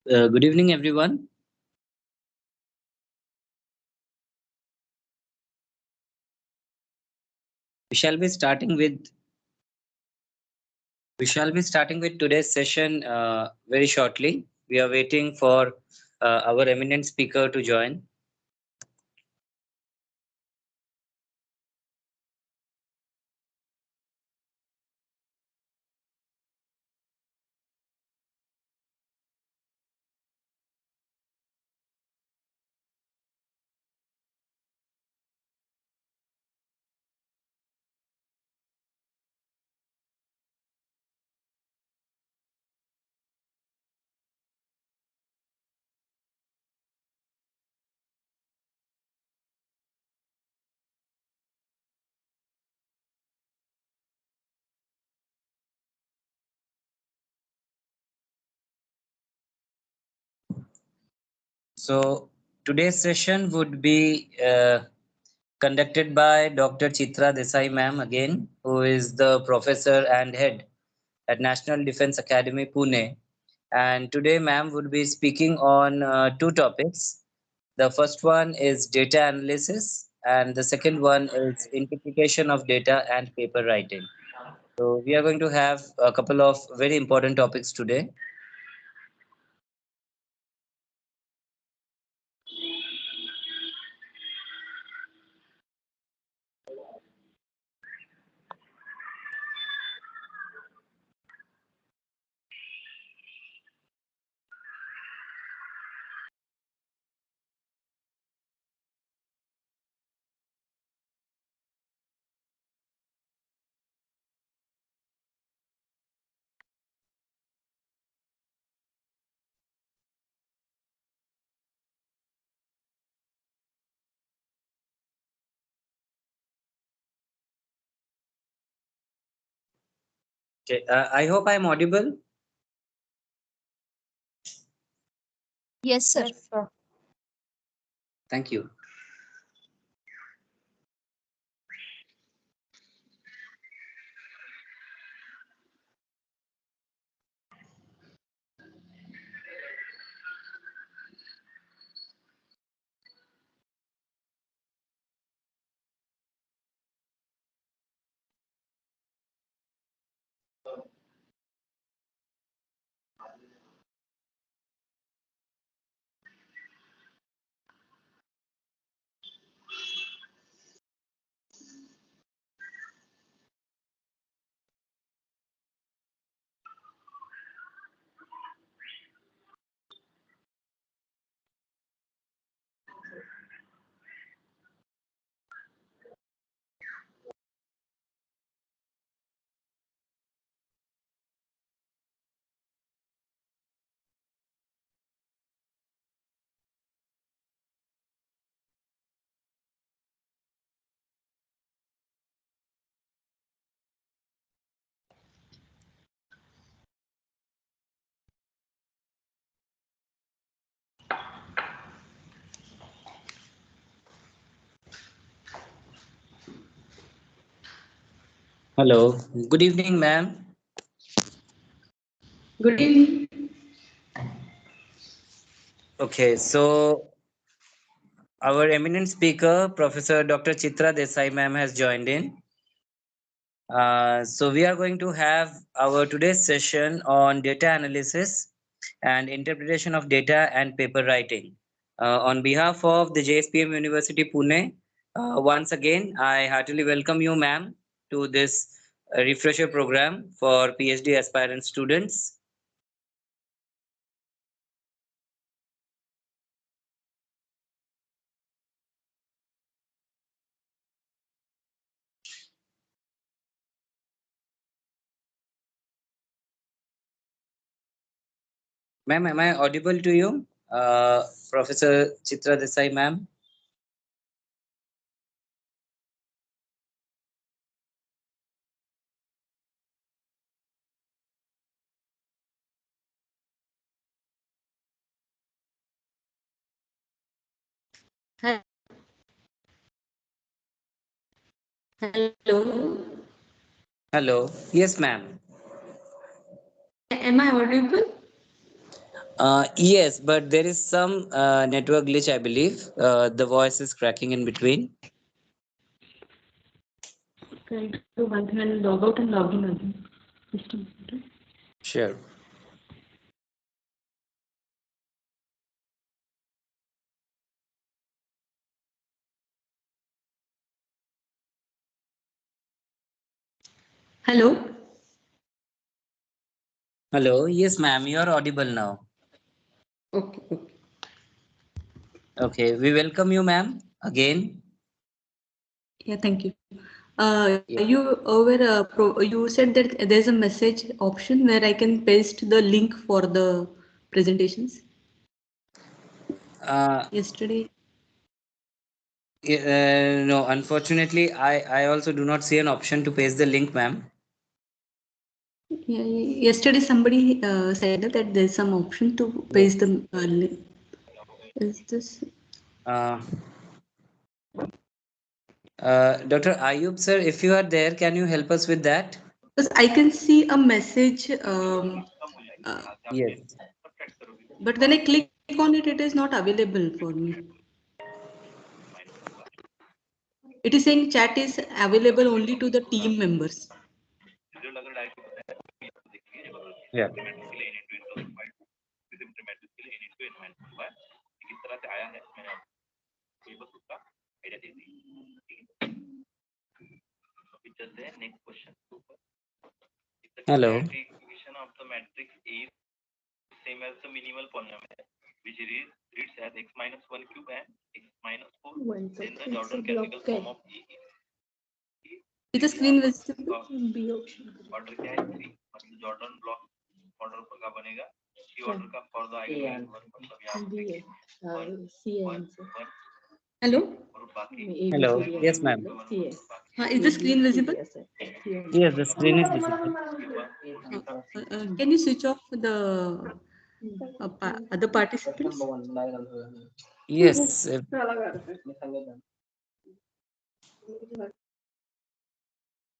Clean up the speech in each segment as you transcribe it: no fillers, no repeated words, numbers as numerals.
Good evening, everyone. We shall be starting with today's session very shortly. We are waiting for our eminent speaker to join. So today's session would be conducted by Dr. Chitra Desai ma'am again, who is the professor and head at National Defence Academy, Pune. And today, ma'am would be speaking on two topics. The first one is data analysis, and the second one is interpretation of data and paper writing. So we are going to have a couple of very important topics today. Okay, I hope I'm audible. Yes, sir. Thank you. Hello. Good evening, ma'am. Good evening. Okay, so our eminent speaker, Professor Dr. Chitra Desai ma'am, has joined in. So we are going to have our today's session on data analysis and interpretation of data and paper writing. On behalf of the JSPM University Pune, once again, I heartily welcome you, ma'am, to this refresher program for PhD aspirant students. Ma'am, am I audible to you? Professor Chitra Desai, ma'am. Hello. Hello. Yes, ma'am. Am I audible? Yes, but there is some network glitch, I believe. The voice is cracking in between. Okay, I'll do one thing. I'll log out and log in again. Just a minute. Sure. Hello. Hello. Yes, ma'am. You are audible now. Okay. Okay. Okay. We welcome you, ma'am, again. Yeah. Thank you. Yeah. You said that there's a message option where I can paste the link for the presentations. Uh, Yesterday. no, unfortunately, I also do not see an option to paste the link, ma'am. Yeah. Yesterday somebody said that there's some option to Yes. paste the link. Is this? Uh, Dr. Ayub, sir, if you are there, can you help us with that? Because I can see a message. Uh, Yes. but when I click on it, it is not available for me. It is saying chat is available only to the team members. Yeah. Hello. Is the screen visible? Hello? Hello. Yes, ma'am. Is the screen visible? Yes, the screen is visible. Can you switch off the other participants? Yes.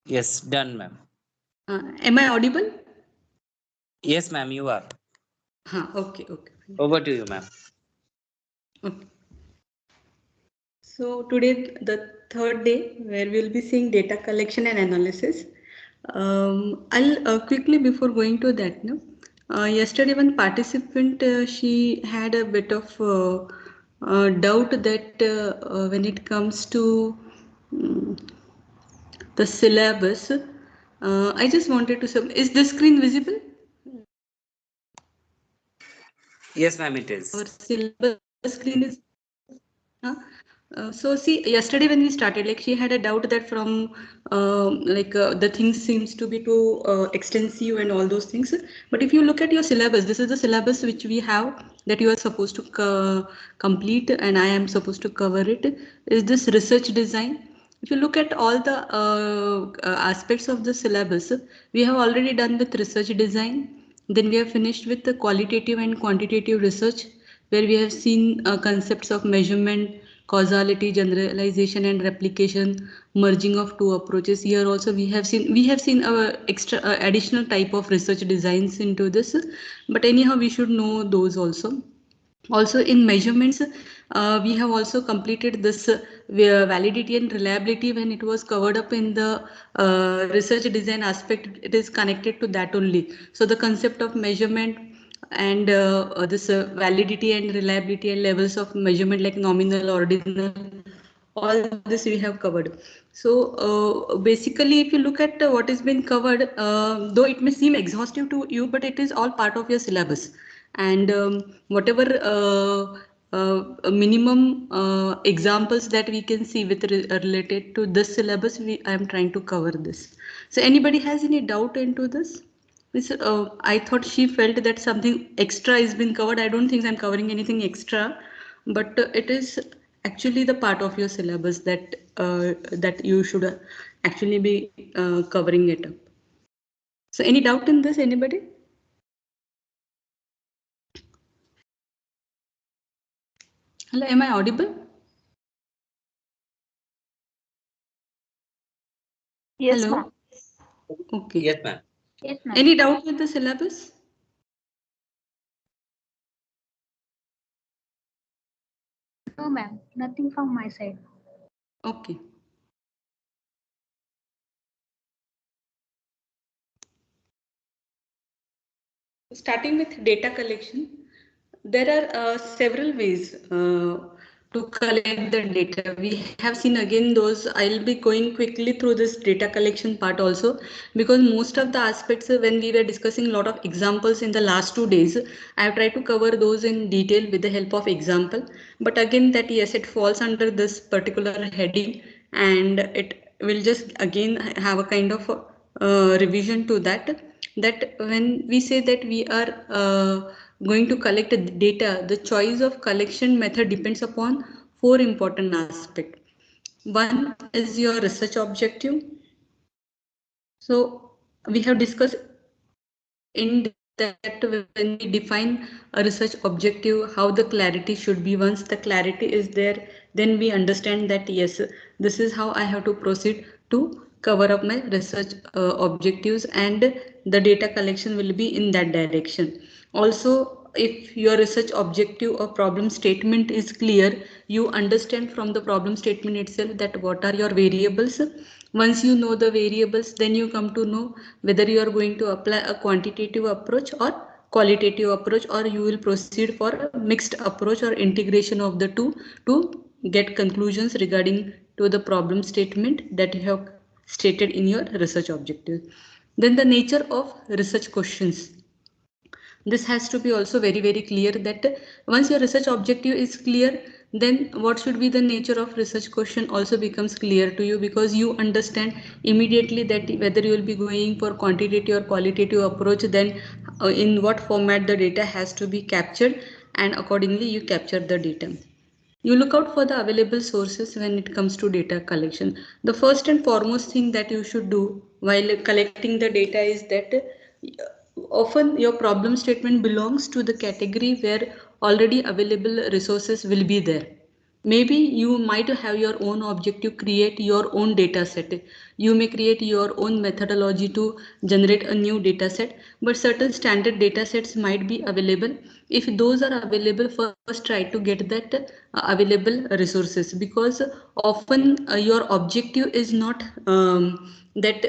Yes, done, ma'am. Am I audible? Yes, ma'am, you are. Okay, okay. Over to you, ma'am. Okay. So today the third day where we'll be seeing data collection and analysis. I'll quickly before going to that. No, yesterday one participant she had a bit of doubt that when it comes to mm, the syllabus, I just wanted to is this screen visible? Yes, ma'am, it Our is. syllabus screen is. Huh? So see, yesterday when we started, like she had a doubt that from the things seems to be too extensive and all those things. But if you look at your syllabus, this is the syllabus which we have that you are supposed to complete, and I am supposed to cover it. Is this research design? If you look at all the aspects of the syllabus, we have already done with research design. Then we have finished with the qualitative and quantitative research, where we have seen concepts of measurement, causality, generalization, and replication, merging of two approaches. Here also we have seen extra additional type of research designs into this, but anyhow we should know those also. Also in measurements, we have also completed this validity and reliability. When it was covered up in the research design aspect, it is connected to that only. So the concept of measurement and this validity and reliability and levels of measurement like nominal, ordinal, all this we have covered. So basically if you look at what has been covered, though it may seem exhaustive to you, but it is all part of your syllabus. And whatever minimum examples that we can see with related to this syllabus, I am trying to cover this. So anybody has any doubt into this? I thought she felt that something extra is been covered. I don't think I'm covering anything extra, but it is actually the part of your syllabus that you should actually be covering it up. So any doubt in this, anybody? Hello, am I audible? Yes, Hello. ma'am. Okay. Yes, ma'am. Yes, ma'am. Any doubt with the syllabus? No, ma'am, nothing from my side. Okay. Starting with data collection, there are several ways to collect the data. We have seen again those. I'll be going quickly through this data collection part also, because most of the aspects when we were discussing a lot of examples in the last 2 days, I have tried to cover those in detail with the help of example. But again, that yes, it falls under this particular heading, and it will just again have a kind of revision to that, that when we say that we are going to collect the data, the choice of collection method depends upon four important aspects. One is your research objective. So we have discussed in depth that when we define a research objective, how the clarity should be. Once the clarity is there, then we understand that yes, this is how I have to proceed to cover up my research objectives, and the data collection will be in that direction. Also, if your research objective or problem statement is clear, you understand from the problem statement itself that what are your variables. Once you know the variables, then you come to know whether you are going to apply a quantitative approach or qualitative approach, or you will proceed for a mixed approach or integration of the two to get conclusions regarding to the problem statement that you have stated in your research objective. Then the nature of research questions, this has to be also very clear, that once your research objective is clear, then what should be the nature of research question also becomes clear to you, because you understand immediately that whether you will be going for quantitative or qualitative approach, then in what format the data has to be captured, and accordingly you capture the data. You look out for the available sources when it comes to data collection. The first and foremost thing that you should do while collecting the data is that often your problem statement belongs to the category where already available resources will be there. Maybe you might have your own objective, create your own data set. You may create your own methodology to generate a new data set, but certain standard data sets might be available. If those are available, first try to get that available resources, because often your objective is not that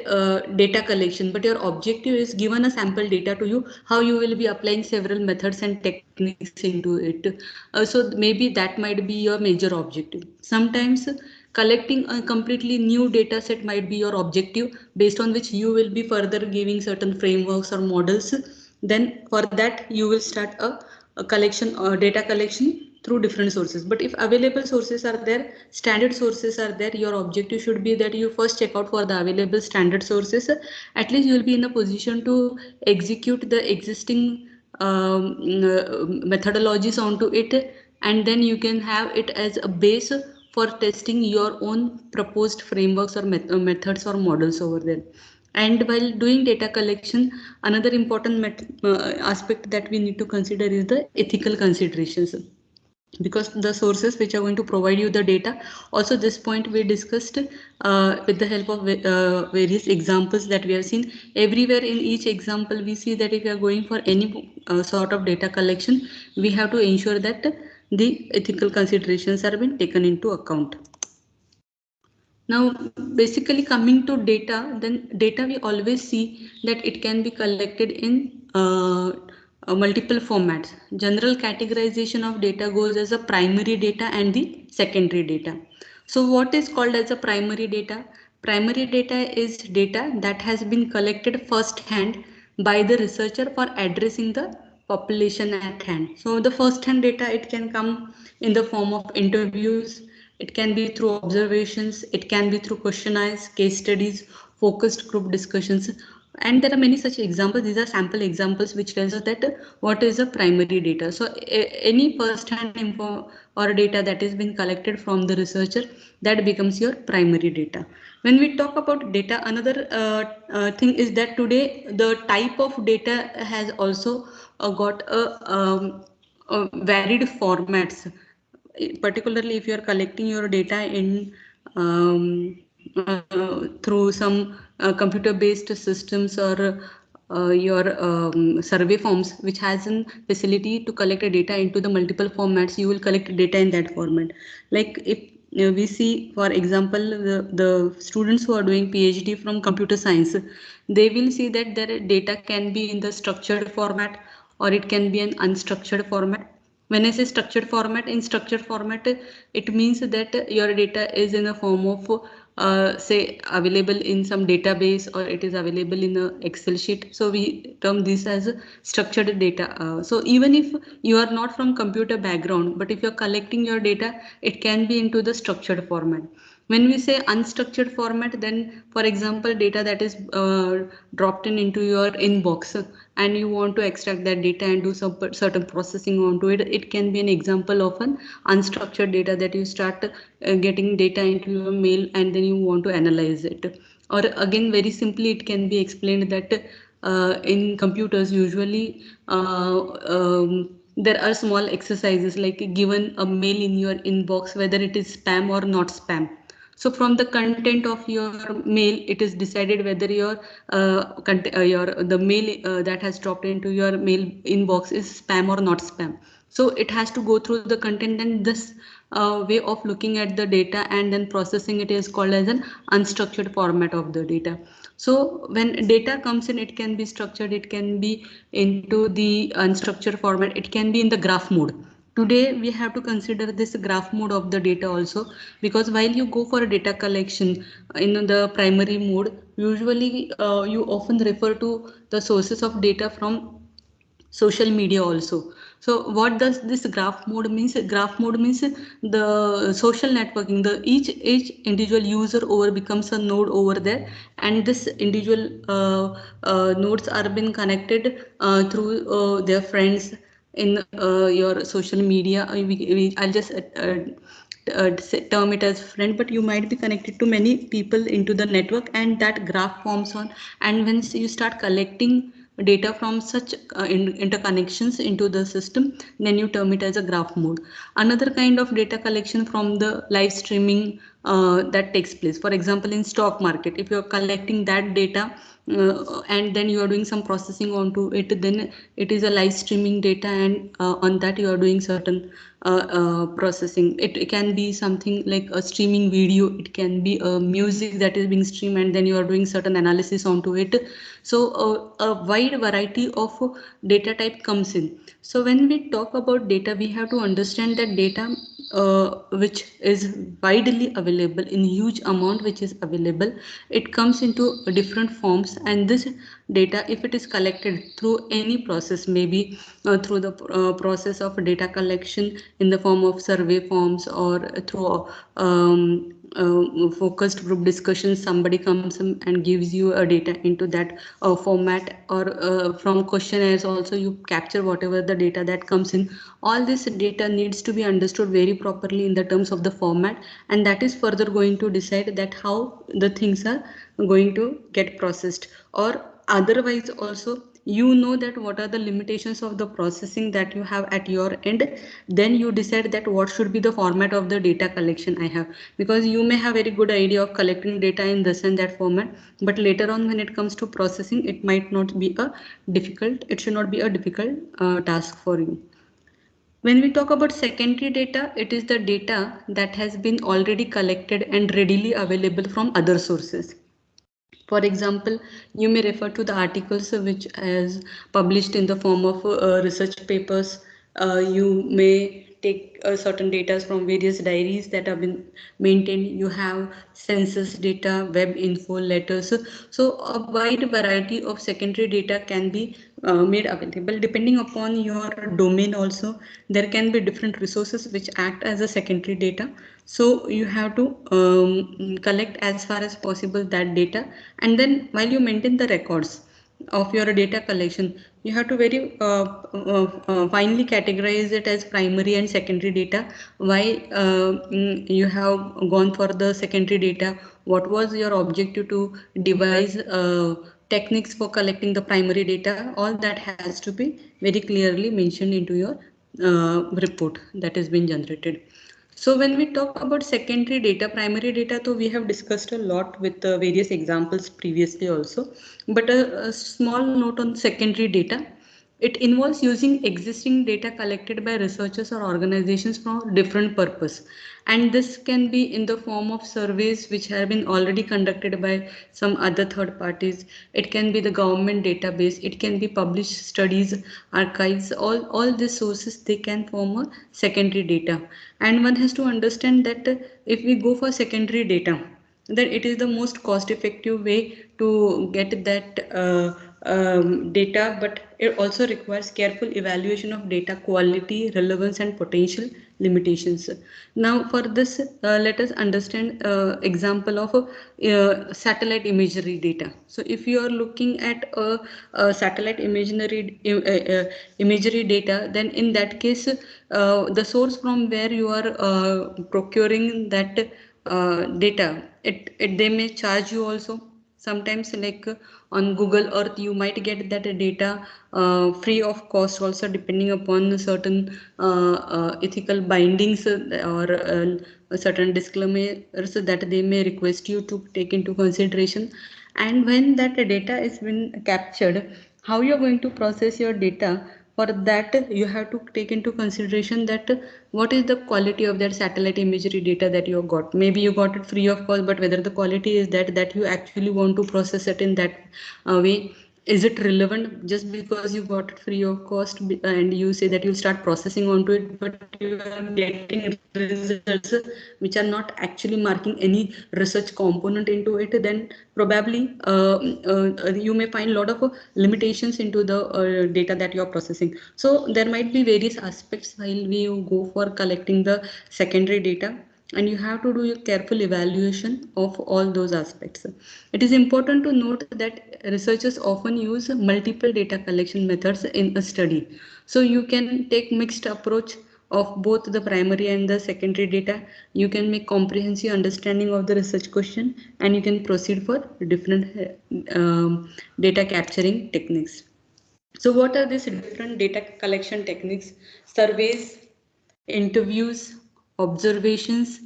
data collection, but your objective is given a sample data to you, how you will be applying several methods and techniques into it. So maybe that might be your major objective. Sometimes collecting a completely new data set might be your objective, based on which you will be further giving certain frameworks or models. Then for that you will start a collection or data collection through different sources. But if available sources are there, standard sources are there, your objective should be that you first check out for the available standard sources. At least you will be in a position to execute the existing methodologies onto it, and then you can have it as a base for testing your own proposed frameworks or methods or models over there. And while doing data collection, another important aspect that we need to consider is the ethical considerations, because the sources which are going to provide you the data, also this point we discussed with the help of various examples that we have seen. Everywhere in each example we see that if you are going for any sort of data collection, we have to ensure that the ethical considerations are being taken into account. Now, basically coming to data, then data we always see that it can be collected in multiple formats. General categorization of data goes as a primary data and the secondary data. So what is called as a primary data? Primary data is data that has been collected first hand by the researcher for addressing the population at hand. So the first hand data, it can come in the form of interviews, it can be through observations, it can be through questionnaires, case studies, focused group discussions, and there are many such examples. These are sample examples which tells us that what is a primary data. So any first hand info or data that is being collected from the researcher, that becomes your primary data. When we talk about data, another thing is that today the type of data has also got a varied formats. Particularly if you are collecting your data in through some computer based systems or your survey forms, which has a facility to collect data into the multiple formats. You will collect data in that format. Like if we see, for example, the students who are doing PhD from computer science, they will see that their data can be in the structured format or it can be an unstructured format. When I say structured format, in structured format, it means that your data is in a form of, say, available in some database, or it is available in a Excel sheet. So we term this as structured data. So even if you are not from computer background, but if you're collecting your data, it can be into the structured format. When we say unstructured format, then for example, data that is dropped in into your inbox, and you want to extract that data and do some certain processing onto it, it can be an example of an unstructured data that you start getting data into your mail and then you want to analyze it. Or again, very simply, it can be explained that in computers usually there are small exercises like given a mail in your inbox, whether it is spam or not spam. So from the content of your mail, it is decided whether your the mail that has dropped into your mail inbox is spam or not spam. So it has to go through the content, and this way of looking at the data and then processing it is called as an unstructured format of the data. So when data comes in, it can be structured, it can be into the unstructured format, it can be in the graph mode. Today we have to consider this graph mode of the data also, because while you go for a data collection in the primary mode, usually you often refer to the sources of data from social media also. So what does this graph mode means? Graph mode means the social networking, the each individual user over becomes a node over there, and this individual nodes are being connected through their friends in your social media. I'll just term it as friend, but you might be connected to many people into the network, and that graph forms on. And once you start collecting data from such interconnections into the system, then you term it as a graph mode. Another kind of data collection from the live streaming that takes place, for example in stock market, if you're collecting that data and then you are doing some processing onto it, then it is a live streaming data, and on that you are doing certain processing. It can be something like a streaming video, it can be a music that is being streamed, and then you are doing certain analysis onto it. So a wide variety of data type comes in. So when we talk about data, we have to understand that data which is widely available in huge amount, which is available, it comes into different forms, and this data, if it is collected through any process, maybe through the process of data collection in the form of survey forms, or through focused group discussions, somebody comes in and gives you a data into that format, or from questionnaires also you capture whatever the data that comes in. All this data needs to be understood very properly in the terms of the format, and that is further going to decide that how the things are going to get processed. Or otherwise also, you know that what are the limitations of the processing that you have at your end, then you decide that what should be the format of the data collection I have. Because you may have very good idea of collecting data in this and that format, but later on when it comes to processing, it might not be a difficult, it should not be a difficult task for you. When we talk about secondary data, it is the data that has been already collected and readily available from other sources. For example, you may refer to the articles which is published in the form of research papers. You may take certain data from various diaries that have been maintained. You have census data, web info, letters. So a wide variety of secondary data can be made available depending upon your domain. Also, there can be different resources which act as a secondary data. So you have to collect as far as possible that data, and then while you maintain the records of your data collection, you have to very finely categorize it as primary and secondary data. Why you have gone for the secondary data, what was your objective to devise techniques for collecting the primary data, all that has to be very clearly mentioned into your report that has been generated. So when we talk about secondary data, primary data, so we have discussed a lot with various examples previously also. But a small note on secondary data. It involves using existing data collected by researchers or organizations for different purpose. And this can be in the form of surveys which have been already conducted by some other third parties. It can be the government database. It can be published studies, archives. All these sources, they can form a secondary data. And one has to understand that if we go for secondary data, then it is the most cost effective way to get that data, but it also requires careful evaluation of data quality, relevance and potential limitations. Now for this, let us understand example of satellite imagery data. So if you are looking at a satellite imagery data, then in that case the source from where you are procuring that data, they may charge you also sometimes, like on Google Earth you might get that data free of cost also, depending upon certain ethical bindings or certain disclaimers that they may request you to take into consideration. And when that data is been captured, how you are going to process your data, for that you have to take into consideration that what is the quality of that satellite imagery data that you have got. Maybe you got it free of cost, but whether the quality is that you actually want to process it in that way, is it relevant? Just because you got it free of cost and you say that you'll start processing onto it, but you are getting results which are not actually marking any research component into it, then probably you may find a lot of limitations into the data that you are processing. So there might be various aspects while we go for collecting the secondary data, and you have to do a careful evaluation of all those aspects. It is important to note that researchers often use multiple data collection methods in a study. So you can take mixed approach of both the primary and the secondary data. You can make comprehensive understanding of the research question, and you can proceed for different data capturing techniques. So what are these different data collection techniques? Surveys, interviews, observations,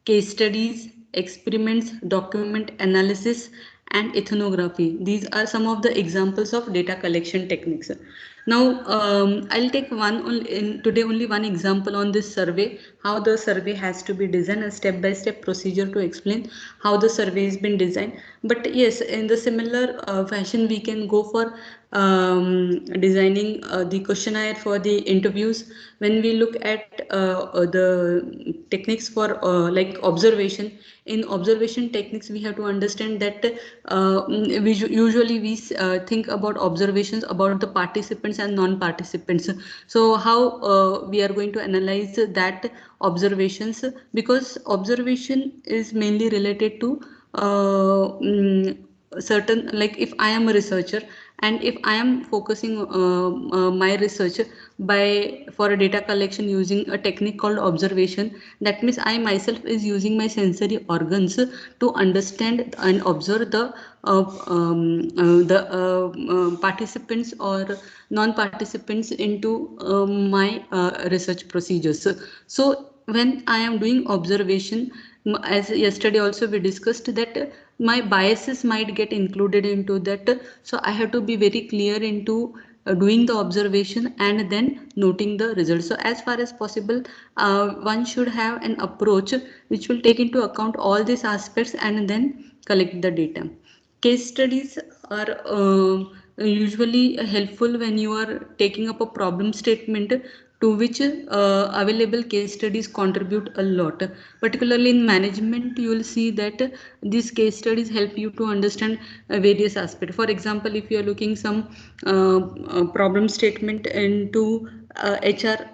case studies, experiments, document analysis, and ethnography. These are some of the examples of data collection techniques. Now, I'll take today only one example on this survey, how the survey has to be designed, a step-by-step procedure to explain how the survey has been designed. But yes, in the similar fashion, we can go for designing the questionnaire for the interviews. When we look at the techniques for like observation, in observation techniques we have to understand that usually we think about observations about the participants and non-participants. So how we are going to analyze that observations, because observation is mainly related to certain, like if I am a researcher and if I am focusing my research by for a data collection using a technique called observation, that means I myself is using my sensory organs to understand and observe the participants or non-participants into my research procedures. So when I am doing observation, as yesterday also we discussed that my biases might get included into that. So I have to be very clear into doing the observation and then noting the results. So as far as possible, one should have an approach which will take into account all these aspects and then collect the data. Case studies are usually helpful when you are taking up a problem statement to which available case studies contribute a lot. Particularly in management, you will see that these case studies help you to understand various aspects. For example, if you are looking some problem statement into HR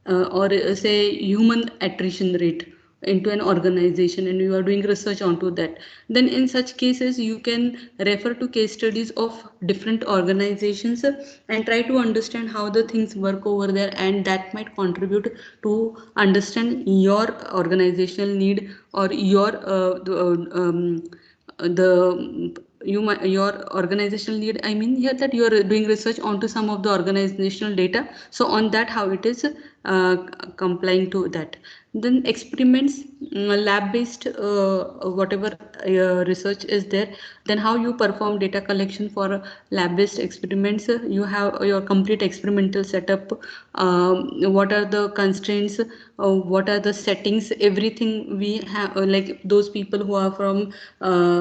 or say human attrition rate into an organization, and you are doing research onto that, then in such cases you can refer to case studies of different organizations and try to understand how the things work over there, and that might contribute to understand your organizational need or your the your organizational lead, I mean here that you are doing research onto some of the organizational data. So on that, how it is complying to that. Then experiments, lab based whatever research is there, then how you perform data collection for lab based experiments. You have your complete experimental setup, what are the constraints, what are the settings, everything we have, like those people who are from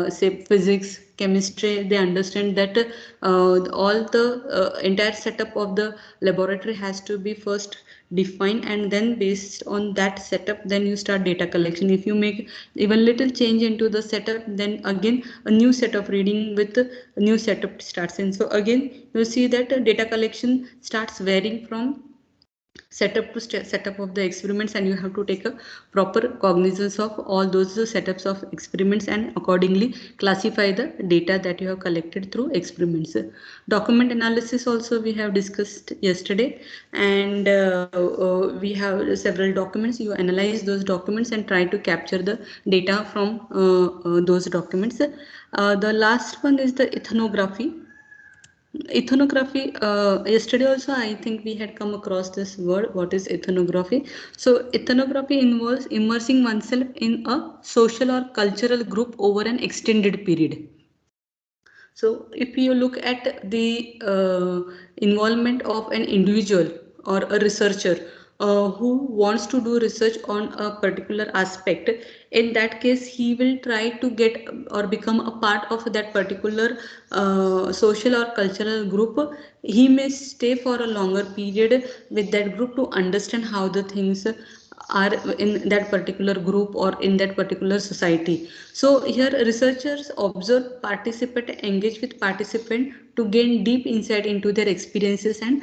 say physics, chemistry, they understand that all the entire setup of the laboratory has to be first defined, and then based on that setup then you start data collection. If you make even little change into the setup, then again a new set of reading with a new setup starts in. So again you see that data collection starts varying from setup to setup of the experiments, and you have to take a proper cognizance of all those setups of experiments and accordingly classify the data that you have collected through experiments. Document analysis also we have discussed yesterday, and we have several documents. You analyze those documents and try to capture the data from those documents. The last one is the ethnography. Ethnography, yesterday also I think we had come across this word, what is ethnography. So ethnography involves immersing oneself in a social or cultural group over an extended period. So if you look at the involvement of an individual or a researcher who wants to do research on a particular aspect, in that case he will try to get or become a part of that particular social or cultural group. He may stay for a longer period with that group to understand how the things are in that particular group or in that particular society. So here researchers observe, participate, engage with participant to gain deep insight into their experiences and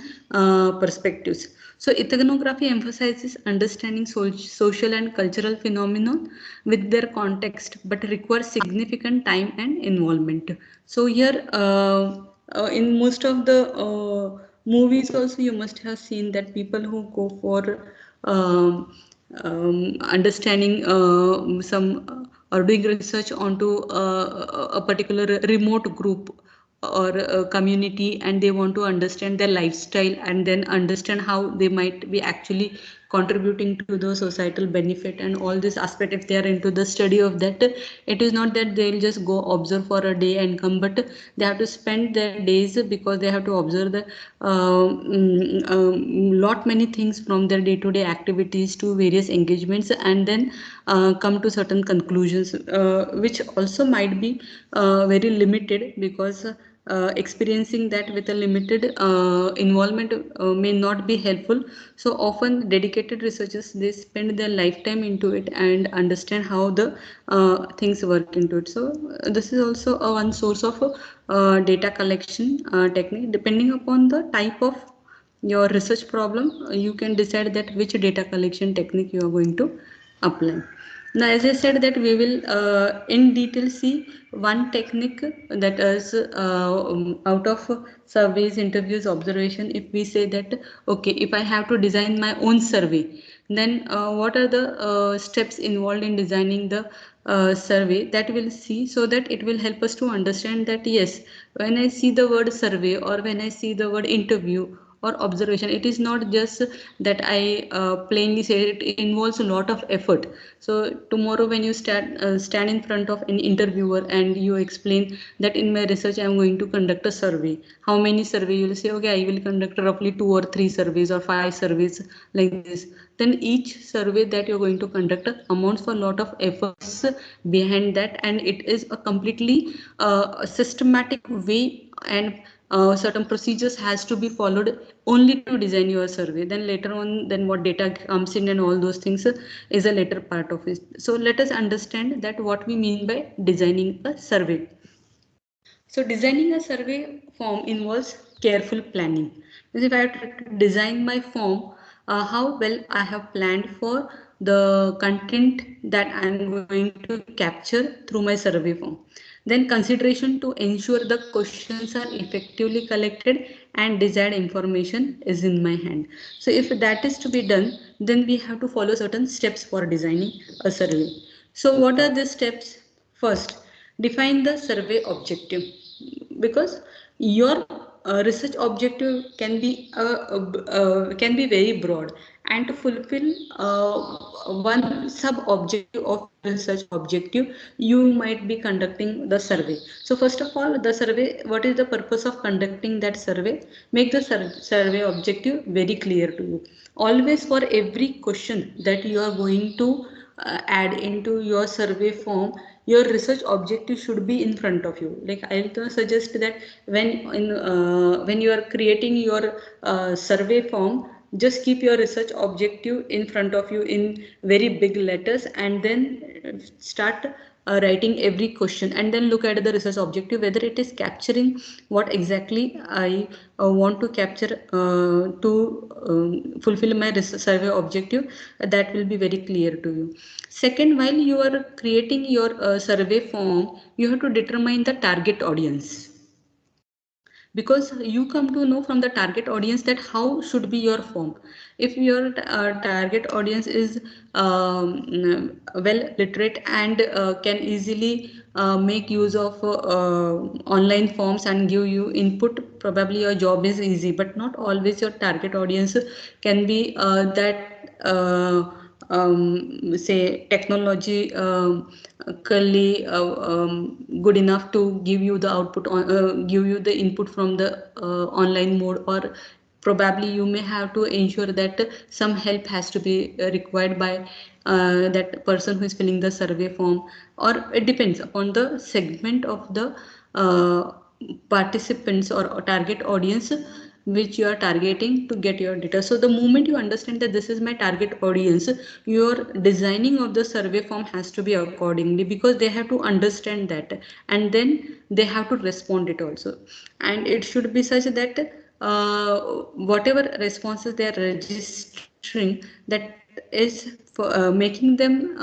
perspectives. So ethnography emphasizes understanding social and cultural phenomenon with their context, but requires significant time and involvement. So here in most of the movies also you must have seen that people who go for understanding some or doing research onto a particular remote group or a community, and they want to understand their lifestyle and then understand how they might be actually contributing to the societal benefit and all this aspect. If they are into the study of that, it is not that they'll just go observe for a day and come, but they have to spend their days because they have to observe the lot many things from their day-to-day activities to various engagements, and then come to certain conclusions, which also might be very limited, because experiencing that with a limited involvement may not be helpful. So often dedicated researchers, they spend their lifetime into it and understand how the things work into it. So this is also one source of data collection technique. Depending upon the type of your research problem, you can decide that which data collection technique you are going to apply. Now, as I said that we will in detail see one technique, that is out of surveys, interviews, observation. If we say that, okay, if I have to design my own survey, then what are the steps involved in designing the survey, that we'll see, so that it will help us to understand that yes, when I see the word survey or when I see the word interview or observation, it is not just that I plainly say it involves a lot of effort. So tomorrow when you stand in front of an interviewer and you explain that in my research I am going to conduct a survey, how many survey, you will say okay, I will conduct roughly 2 or 3 surveys or 5 surveys like this. Then each survey that you're going to conduct amounts for a lot of efforts behind that, and it is a completely systematic way, and certain procedures has to be followed only to design your survey. Then later on, then what data comes in and all those things is a later part of it. So let us understand that what we mean by designing a survey. So designing a survey form involves careful planning. Because if I have to design my form, how well I have planned for the content that I am going to capture through my survey form. Then consideration to ensure the questions are effectively collected and desired information is in my hand. So if that is to be done, then we have to follow certain steps for designing a survey. So what are the steps? First, Define the survey objective, because your research objective can be very broad, and to fulfill one sub objective of your research objective, you might be conducting the survey. So first of all, the survey, what is the purpose of conducting that survey? Make the survey objective very clear to you. Always, for every question that you are going to add into your survey form, your research objective should be in front of you. Like, I will suggest that when you are creating your survey form, just keep your research objective in front of you in very big letters, and then start writing every question, and then look at the research objective whether it is capturing what exactly I want to capture to fulfill my survey objective. That will be very clear to you. Second, while you are creating your survey form, you have to determine the target audience, because you come to know from the target audience that how should be your form. If your target audience is well literate and can easily make use of online forms and give you input, probably your job is easy. But not always your target audience can be that say technology good enough to give you the output on give you the input from the online mode, or probably you may have to ensure that some help has to be required by that person who is filling the survey form, or it depends upon the segment of the participants or target audience which you are targeting to get your data. So the moment you understand that this is my target audience, your designing of the survey form has to be accordingly, because they have to understand that, and then they have to respond it also. And it should be such that whatever responses they are registering, that is for, making them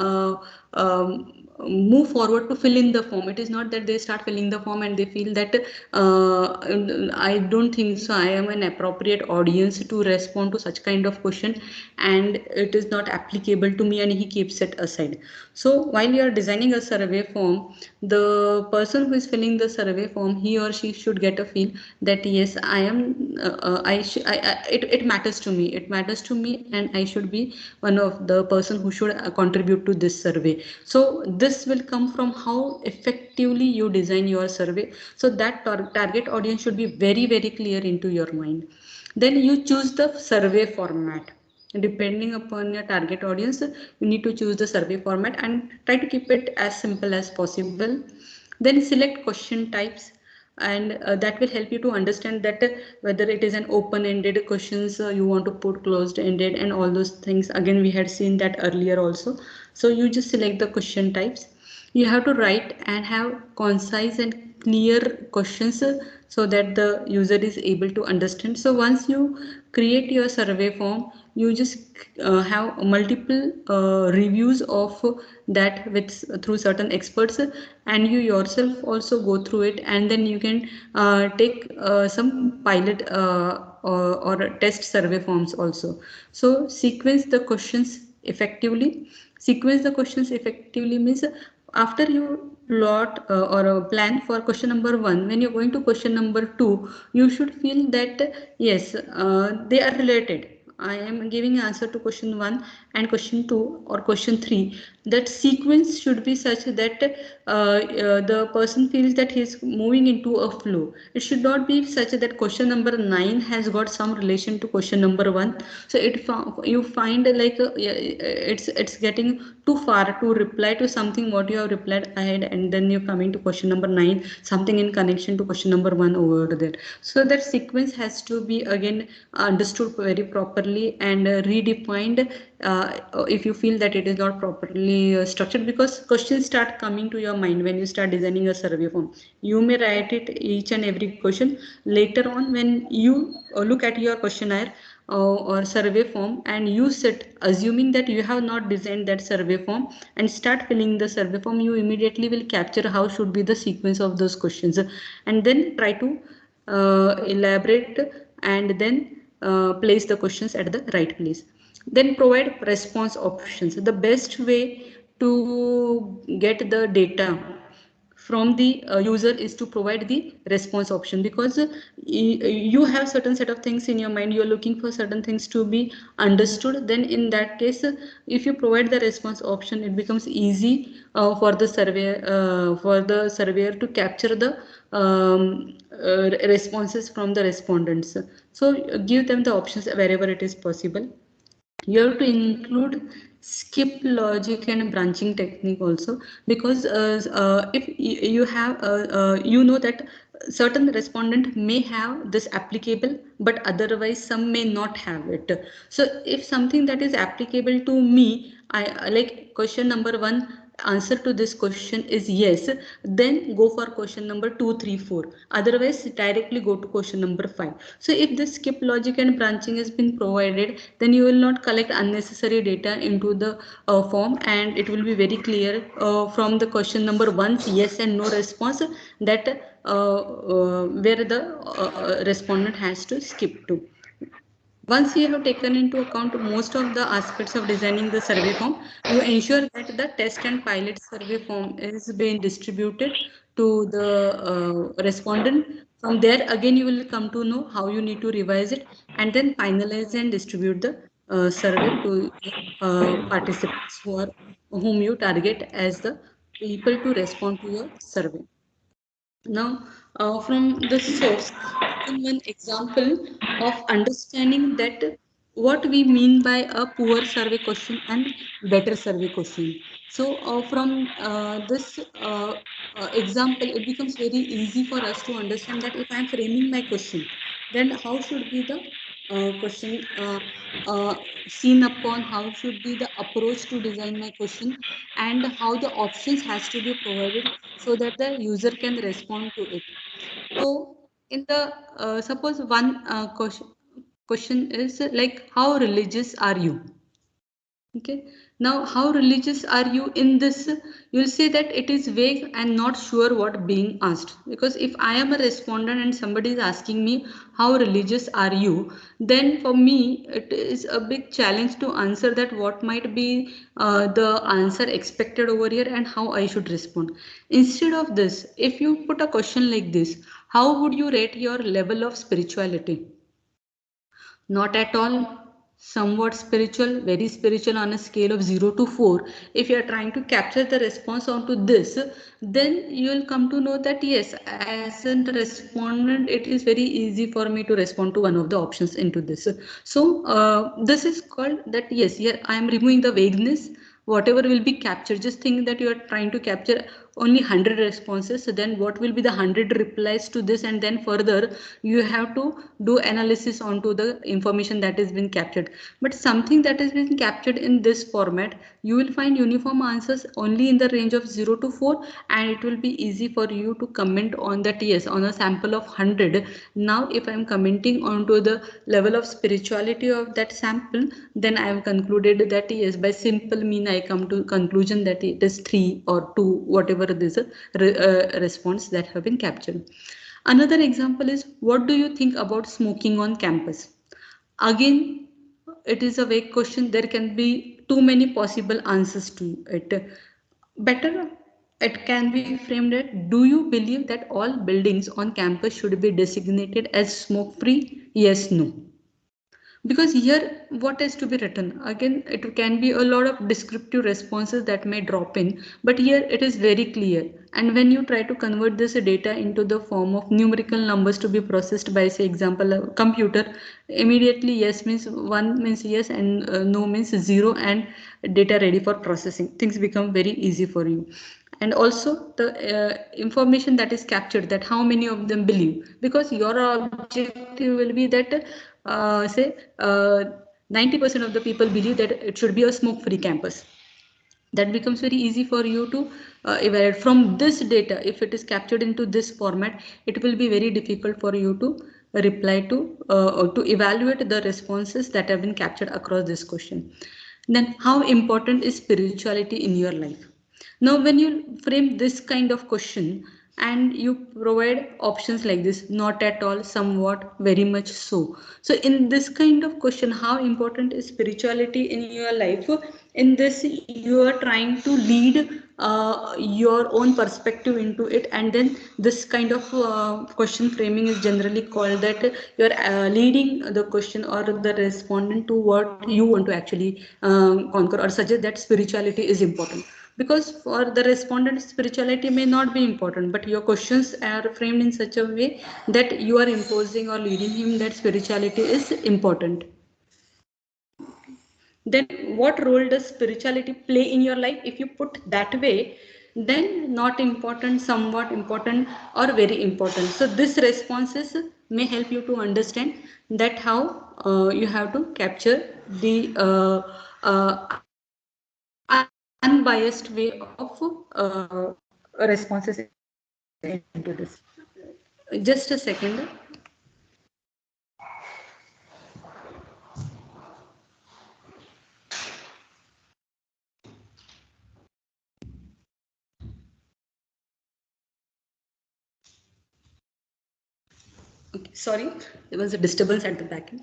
move forward to fill in the form. It is not that they start filling the form and they feel that I don't think so I am an appropriate audience to respond to such kind of question, and it is not applicable to me, and he keeps it aside. So while you are designing a survey form, the person who is filling the survey form, he or she should get a feel that yes, I am it matters to me, and I should be one of the person who should contribute to this survey. So this will come from how effectively you design your survey. So that target audience should be very very clear into your mind. Then you choose the survey format. Depending upon your target audience, you need to choose the survey format and try to keep it as simple as possible. Then select question types, and that will help you to understand that whether it is an open-ended questions you want to put closed-ended and all those things. Again, we had seen that earlier also. So you just select the question types. You have to write and have concise and clear questions so that the user is able to understand. So once you create your survey form, you just have multiple reviews of that with through certain experts, and you yourself also go through it, and then you can take some pilot or test survey forms also. So sequence the questions effectively. Sequence the questions effectively means after you plot or plan for question number 1, when you're going to question number 2, you should feel that yes, they are related. I am giving answer to question 1 and question 2 or question 3. That sequence should be such that the person feels that he is moving into a flow. It should not be such that question number 9 has got some relation to question number 1. So you find like it's getting too far to reply to something what you have replied ahead, and then you're coming to question number 9, something in connection to question number 1 over there. So that sequence has to be again understood very properly and redefined if you feel that it is not properly structured, because questions start coming to your mind when you start designing a survey form. You may write it each and every question. Later on, when you look at your questionnaire or survey form and use it, assuming that you have not designed that survey form, and start filling the survey form, you immediately will capture how should be the sequence of those questions, and then try to elaborate and then place the questions at the right place. Then provide response options. The best way to get the data from the user is to provide the response option, because you have certain set of things in your mind, you are looking for certain things to be understood. Then in that case, if you provide the response option, it becomes easy for the surveyor to capture the responses from the respondents. So give them the options wherever it is possible. You have to include skip logic and branching technique also, because if you have you know that certain respondent may have this applicable, but otherwise some may not have it. So if something that is applicable to me, I like question number 1, answer to this question is yes, then go for question number 2, 3, 4. Otherwise directly go to question number 5. So if this skip logic and branching has been provided, then you will not collect unnecessary data into the form, and it will be very clear from the question number 1 yes and no response that where the respondent has to skip to. Once you have taken into account most of the aspects of designing the survey form, you ensure that the test and pilot survey form is being distributed to the respondent. From there, again, you will come to know how you need to revise it, and then finalize and distribute the survey to participants whom you target as the people to respond to your survey. Now, from the source, taken one example of understanding that what we mean by a poor survey question and better survey question. So, from this example, it becomes very easy for us to understand that if I am framing my question, then how should be the question uh, seen upon, how should be the approach to design my question, and how the options has to be provided so that the user can respond to it. So in the suppose one question is like, how religious are you? Okay. Now, how religious are you in this? You'll say that it is vague and not sure what being asked. Because if I am a respondent and somebody is asking me, how religious are you? Then for me, it is a big challenge to answer that what might be the answer expected over here and how I should respond. Instead of this, if you put a question like this, how would you rate your level of spirituality? Not at all, somewhat spiritual, very spiritual on a scale of 0 to 4. If you are trying to capture the response onto this, then you will come to know that yes, as a respondent, it is very easy for me to respond to one of the options into this. So this is called that yes, here I am removing the vagueness. Whatever will be captured, just think that you are trying to capture only 100 responses, so then what will be the 100 replies to this, and then further you have to do analysis onto the information that has been captured. But something that has been captured in this format, you will find uniform answers only in the range of 0 to 4, and it will be easy for you to comment on that. Yes, on a sample of 100, now if I am commenting onto the level of spirituality of that sample, then I have concluded that yes, by simple mean I come to conclusion that it is 3 or 2, whatever this response that have been captured. Another example is, what do you think about smoking on campus? Again, it is a vague question. There can be too many possible answers to it. Better, it can be framed at, do you believe that all buildings on campus should be designated as smoke free? Yes, no. Because here what is to be written, again it can be a lot of descriptive responses that may drop in, but here it is very clear. And when you try to convert this data into the form of numerical numbers to be processed by, say example, a computer, immediately yes means 1 means yes, and no means 0, and data ready for processing. Things become very easy for you. And also the information that is captured, that how many of them believe, because your objective will be that say 90% of the people believe that it should be a smoke free campus. That becomes very easy for you to evaluate from this data. If it is captured into this format, it will be very difficult for you to reply to or to evaluate the responses that have been captured across this question. Then, how important is spirituality in your life? Now, when you frame this kind of question and you provide options like this, not at all, somewhat, very much so. So, in this kind of question, how important is spirituality in your life? In this, you are trying to lead your own perspective into it, and then this kind of question framing is generally called that you're leading the question or the respondent to what you want to actually conquer or suggest, that spirituality is important. Because for the respondent, spirituality may not be important, but your questions are framed in such a way that you are imposing or leading him that spirituality is important. Then what role does spirituality play in your life? If you put that way, then not important, somewhat important, or very important. So this responses may help you to understand that how you have to capture the unbiased way of responses into this. Just a second. Okay, sorry, there was a disturbance at the back end.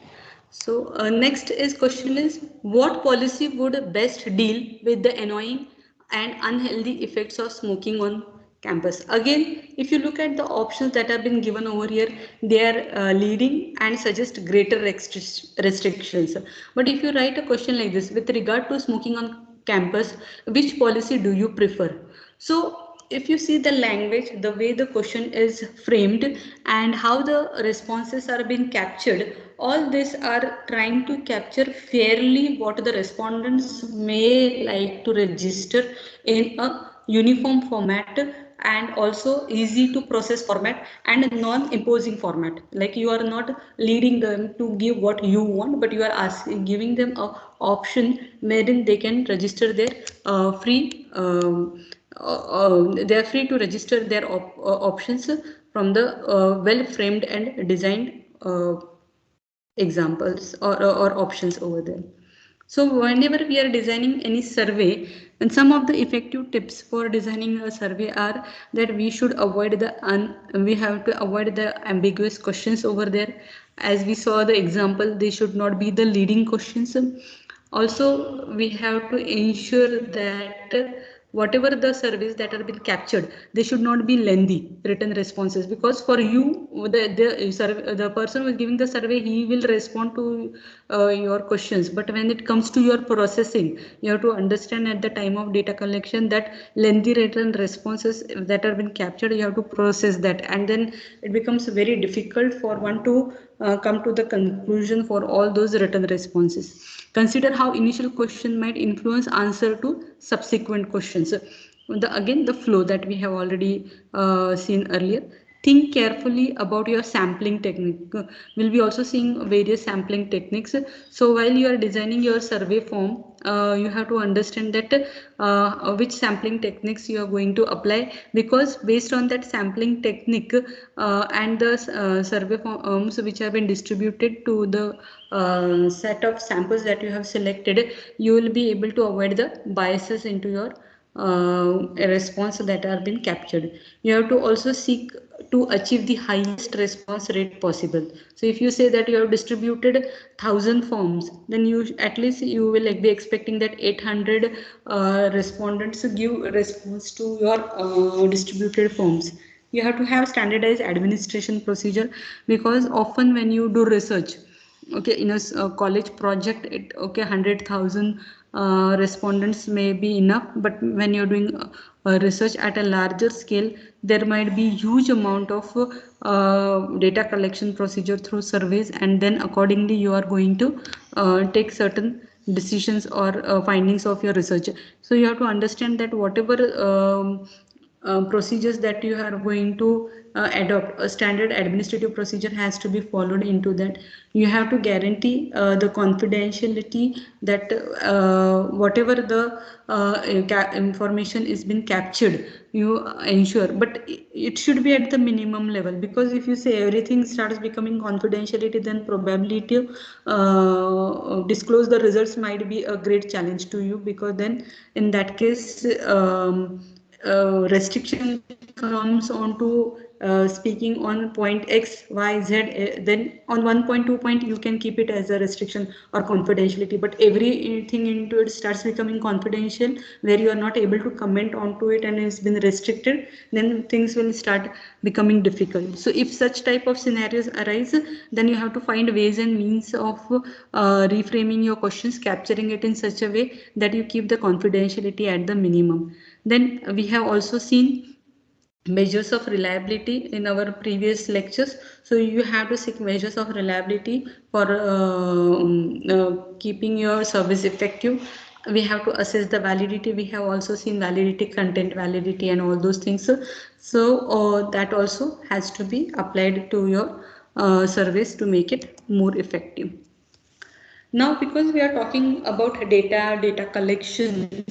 So next is question is, what policy would best deal with the annoying and unhealthy effects of smoking on campus? Again, if you look at the options that have been given over here, they are leading and suggest greater restrictions. But if you write a question like this, with regard to smoking on campus, which policy do you prefer? So if you see the language, the way the question is framed, and how the responses are being captured, all this are trying to capture fairly what the respondents may like to register in a uniform format, and also easy to process format and non-imposing format. Like you are not leading them to give what you want, but you are asking, giving them a option wherein they can register their free they are free to register their options from the well framed and designed examples or options over there. So whenever we are designing any survey, and some of the effective tips for designing a survey are that we should avoid we have to avoid the ambiguous questions over there. As we saw the example, they should not be the leading questions. Also, we have to ensure that whatever the surveys that are being captured, they should not be lengthy written responses, because for you, the person who is giving the survey, he will respond to your questions, but when it comes to your processing, you have to understand at the time of data collection that lengthy written responses that are being captured, you have to process that, and then it becomes very difficult for one to come to the conclusion for all those written responses. Consider how initial question might influence answer to subsequent questions. Again, the flow that we have already seen earlier. Think carefully about your sampling technique. We'll be also seeing various sampling techniques. So while you are designing your survey form, you have to understand that which sampling techniques you are going to apply, because based on that sampling technique and the survey forms which have been distributed to the set of samples that you have selected, you will be able to avoid the biases into your response that are being captured. You have to also seek to achieve the highest response rate possible. So if you say that you have distributed 1,000 forms, then you at least you will like be expecting that 800 respondents give response to your distributed forms. You have to have standardized administration procedure, because often when you do research, okay, in a college project, okay, 100,000 respondents may be enough, but when you're doing research at a larger scale, there might be huge amount of data collection procedure through surveys, and then accordingly you are going to take certain decisions or findings of your research. So you have to understand that whatever procedures that you are going to adopt, a standard administrative procedure has to be followed into that. You have to guarantee the confidentiality, that whatever the information is being captured, you ensure, but it should be at the minimum level, because if you say everything starts becoming confidentiality, then probability disclose the results might be a great challenge to you, because then in that case restriction comes onto speaking on point X, Y, Z, then on 1.2 point you can keep it as a restriction or confidentiality, but everything into it starts becoming confidential where you are not able to comment onto it and it's been restricted, then things will start becoming difficult. So if such type of scenarios arise, then you have to find ways and means of reframing your questions, capturing it in such a way that you keep the confidentiality at the minimum. Then we have also seen measures of reliability in our previous lectures. So you have to seek measures of reliability for keeping your service effective. We have to assess the validity. We have also seen validity, content validity, and all those things. So that also has to be applied to your service to make it more effective. Now, because we are talking about data collection,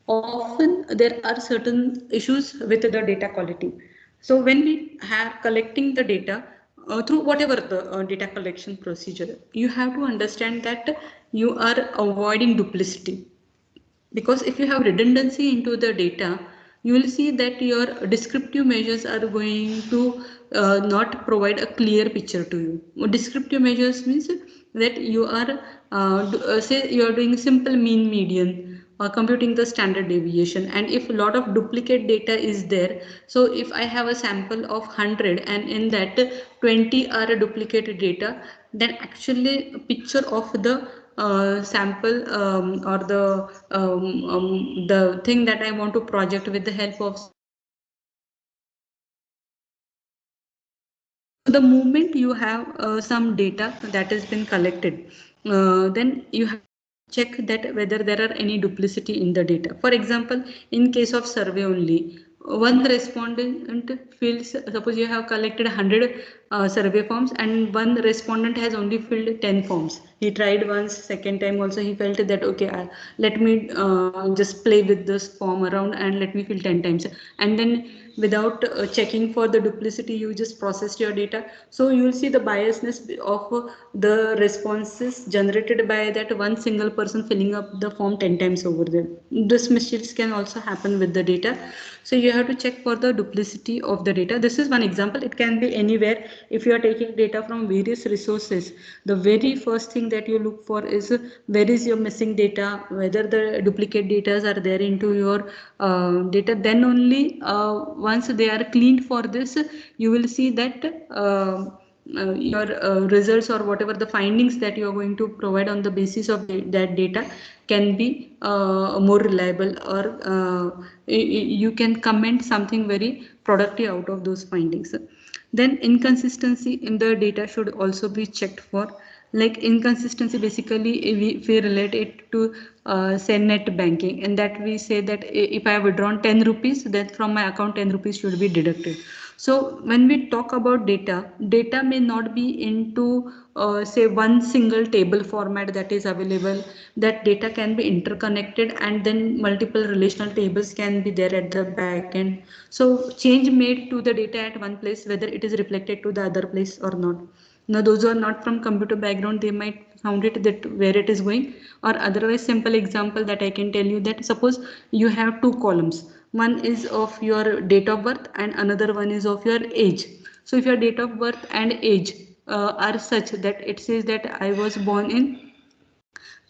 often there are certain issues with the data quality. So when we are collecting the data through whatever the data collection procedure, you have to understand that you are avoiding duplicity, because if you have redundancy into the data, you will see that your descriptive measures are going to not provide a clear picture to you. Descriptive measures means that you are say you are doing simple mean median or computing the standard deviation, and if a lot of duplicate data is there, so if I have a sample of 100 and in that 20 are a duplicate data, then actually a picture of the sample or the thing that I want to project with the help of some data is not clear. So the moment you have some data that has been collected, then you have to check that whether there are any duplicity in the data. For example, in case of survey only, one respondent fills, suppose you have collected 100 survey forms and one respondent has only filled 10 forms. He tried once, second time also he felt that okay, let me just play with this form around and let me fill 10 times, and then without checking for the duplicity you just processed your data. So you will see the biasness of the responses generated by that one single person filling up the form 10 times over there. This mistakes can also happen with the data, so you have to check for the duplicity of the data. This is one example. It can be anywhere. If you are taking data from various resources, the very first thing that you look for is where is your missing data, whether the duplicate data are there into your data. Then only once they are cleaned for this, you will see that your results or whatever the findings that you are going to provide on the basis of that data can be more reliable, or you can comment something very productive out of those findings. Then inconsistency in the data should also be checked for. Like inconsistency, basically if we relate it to say net banking, and that we say that if I have withdrawn 10 rupees, then from my account 10 rupees should be deducted. So when we talk about data may not be into say one single table format that is available. That data can be interconnected and then multiple relational tables can be there at the back end. So change made to the data at one place, whether it is reflected to the other place or not. Now those who are not from computer background, they might found it that where it is going, or otherwise simple example that I can tell you, that suppose you have two columns. One is of your date of birth and another one is of your age. So if your date of birth and age are such that it says that I was born in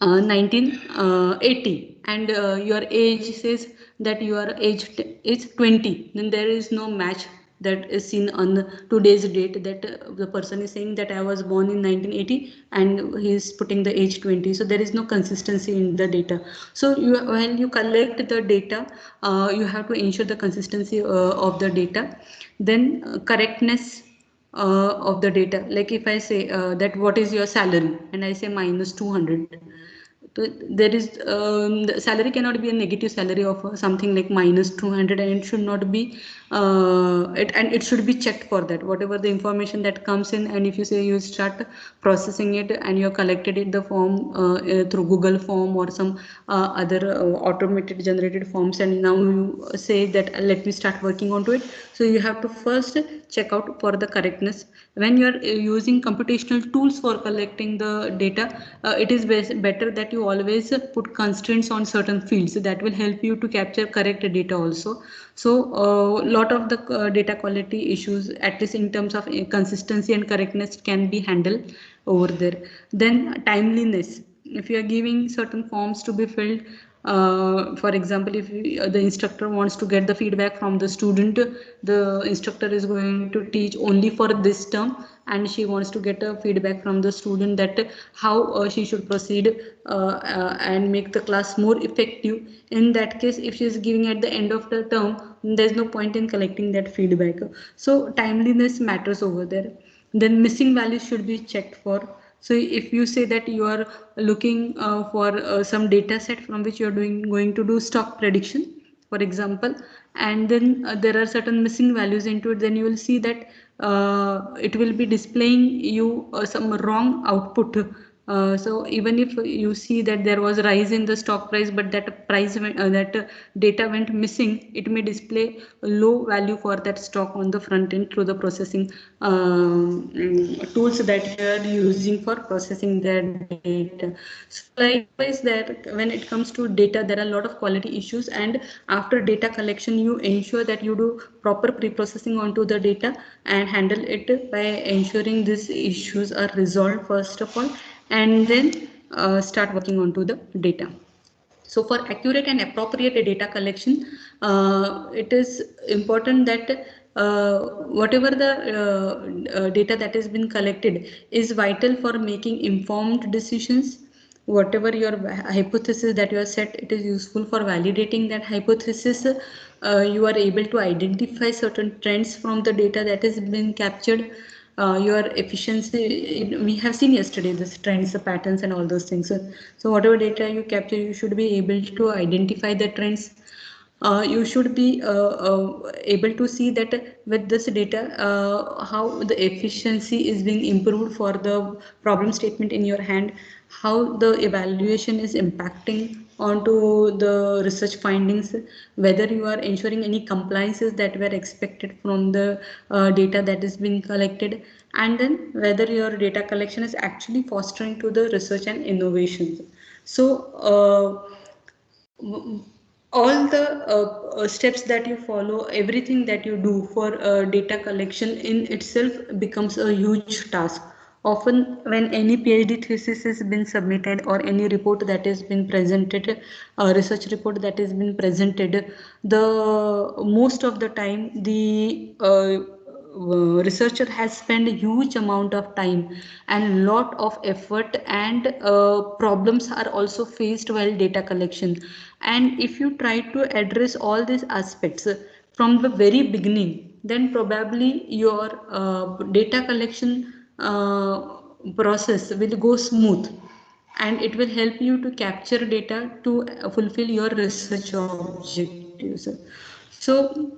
1980 and your age says that your age is 20, then there is no match that is seen on the today's date, that the person is saying that I was born in 1980 and he is putting the age 20. So there is no consistency in the data. So when you collect the data, you have to ensure the consistency of the data. Then correctness of the data. Like if I say that what is your salary and I say minus 200, so there is the salary cannot be a negative salary of something like minus 200, and it should not be and it should be checked for that whatever the information that comes in. And if you say you start processing it and you have collected it the form through Google form or some other automated generated forms, and now you say that let me start working onto it. So you have to first check out for the correctness. When you are using computational tools for collecting the data, it is better that you always put constraints on certain fields that will help you to capture correct data also. So lot of the data quality issues, at least in terms of consistency and correctness, can be handled over there. Then timeliness. If you are giving certain forms to be filled, for example, if the instructor wants to get the feedback from the student, the instructor is going to teach only for this term, and she wants to get a feedback from the student that how she should proceed and make the class more effective. In that case, if she is giving at the end of the term, there's no point in collecting that feedback. So timeliness matters over there. Then missing values should be checked for. So if you say that you are looking for some data set from which you are going to do stock prediction, for example, and then there are certain missing values into it, then you will see that it will be displaying you some wrong output. So even if you see that there was a rise in the stock price, but that data went missing, it may display a low value for that stock on the front end through the processing tools that you are using for processing that data. So likewise, that when it comes to data, there are a lot of quality issues, and after data collection, you ensure that you do proper pre-processing onto the data and handle it by ensuring these issues are resolved first of all, and then start working onto the data. So for accurate and appropriate data collection, it is important that whatever the data that has been collected is vital for making informed decisions. Whatever your hypothesis that you have set, it is useful for validating that hypothesis. You are able to identify certain trends from the data that has been captured. Your efficiency, we have seen yesterday this trends, the patterns and all those things. So whatever data you capture, you should be able to identify the trends. You should be able to see that with this data how the efficiency is being improved for the problem statement in your hand, how the evaluation is impacting onto the research findings, whether you are ensuring any compliances that were expected from the data that is being collected, and then whether your data collection is actually fostering to the research and innovations. So all the steps that you follow, everything that you do for data collection in itself becomes a huge task. Often when any PhD thesis has been submitted or any report that has been presented, a research report that has been presented, the most of the time the researcher has spent a huge amount of time and lot of effort, and problems are also faced while data collection. And if you try to address all these aspects from the very beginning, then probably your data collection process will go smooth, and it will help you to capture data to fulfill your research objectives. So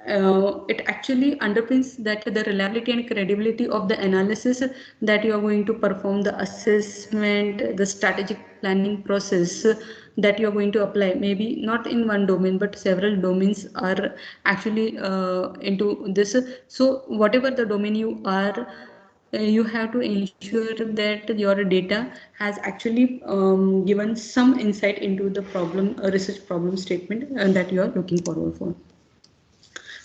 it actually underpins that the reliability and credibility of the analysis that you are going to perform, the assessment, the strategic planning process that you are going to apply, maybe not in one domain but several domains are actually into this. So whatever the domain you are, you have to ensure that your data has actually given some insight into the problem, research problem statement that you are looking forward for.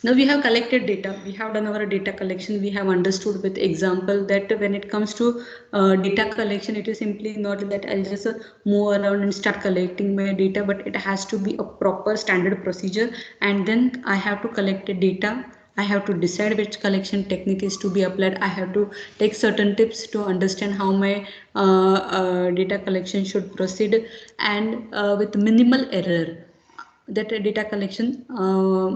Now we have collected data, we have done our data collection, we have understood with example that when it comes to data collection, it is simply not that I'll just move around and start collecting my data, but it has to be a proper standard procedure, and then I have to collect the data. I have to decide which collection technique is to be applied. I have to take certain tips to understand how my data collection should proceed, and with minimal error, that data collection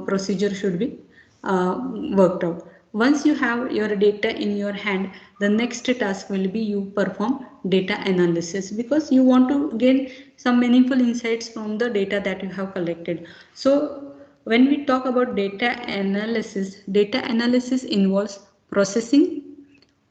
procedure should be worked out. Once you have your data in your hand, the next task will be you perform data analysis, because you want to gain some meaningful insights from the data that you have collected. So when we talk about data analysis involves processing,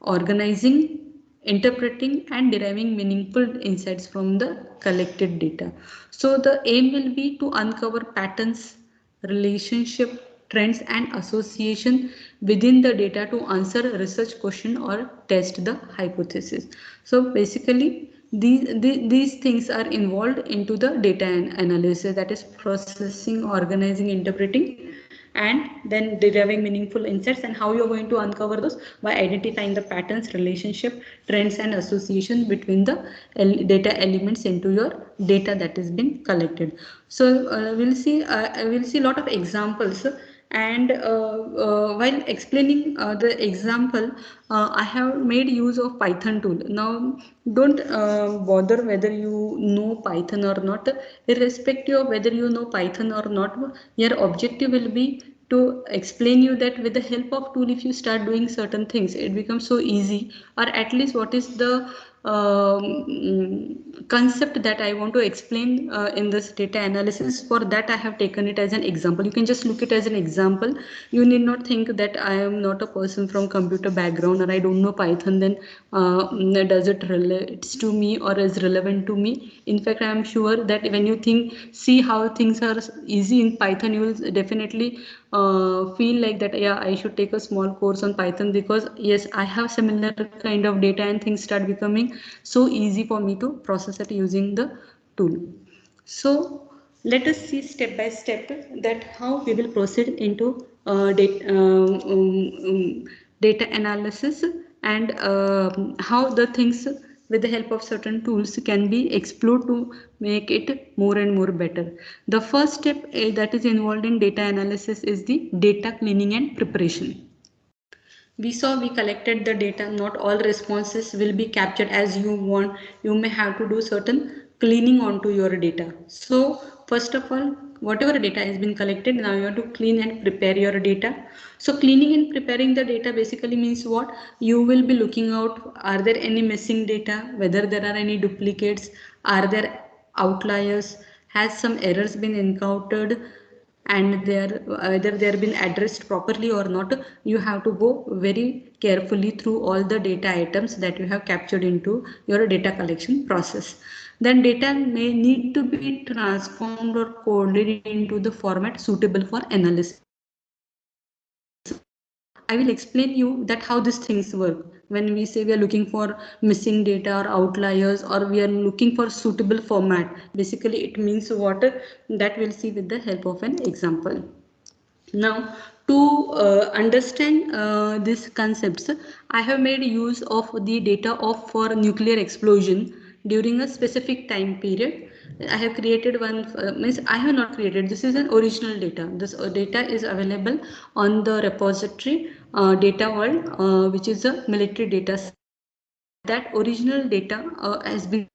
organizing, interpreting, and deriving meaningful insights from the collected data. So the aim will be to uncover patterns, relationship, trends and association within the data to answer a research question or test the hypothesis. So basically these things are involved into the data analysis, that is processing, organizing, interpreting, and then deriving meaningful insights. And how you're going to uncover those? By identifying the patterns, relationship, trends and association between the data elements into your data that is being collected. So we'll see a lot of examples, and while explaining the example, I have made use of Python tool. Now don't bother whether you know Python or not. Irrespective of whether you know Python or not, your objective will be to explain you that with the help of tool, if you start doing certain things, it becomes so easy. Or at least what is the concept that I want to explain in this data analysis. For that I have taken it as an example. You can just look it as an example. You need not think that I am not a person from computer background or I don't know Python, then does it relates to me or is relevant to me. In fact, I am sure that when you see how things are easy in Python, you will definitely feel like that, yeah, I should take a small course on Python, because yes, I have similar kind of data and things start becoming so easy for me to process it using the tool. So let us see step by step that how we will proceed into data analysis, and how the things with the help of certain tools can be explored to make it more and more better. The first step that is involved in data analysis is the data cleaning and preparation. We collected the data. Not all responses will be captured as you want. You may have to do certain cleaning onto your data. So first of all, whatever data has been collected, now you have to clean and prepare your data. So cleaning and preparing the data basically means what? You will be looking out, are there any missing data, whether there are any duplicates, are there outliers, has some errors been encountered, and whether they are been addressed properly or not. You have to go very carefully through all the data items that you have captured into your data collection process. Then data may need to be transformed or coded into the format suitable for analysis. Now I will explain you that how these things work. When we say we are looking for missing data or outliers, or we are looking for suitable format, basically it means what? That we'll see with the help of an example. Now, to understand these concepts, I have made use of the data of for nuclear explosion during a specific time period. I have created one, means I have not created, this is an original data. This data is available on the repository Data World, which is a military data set. And that original data has been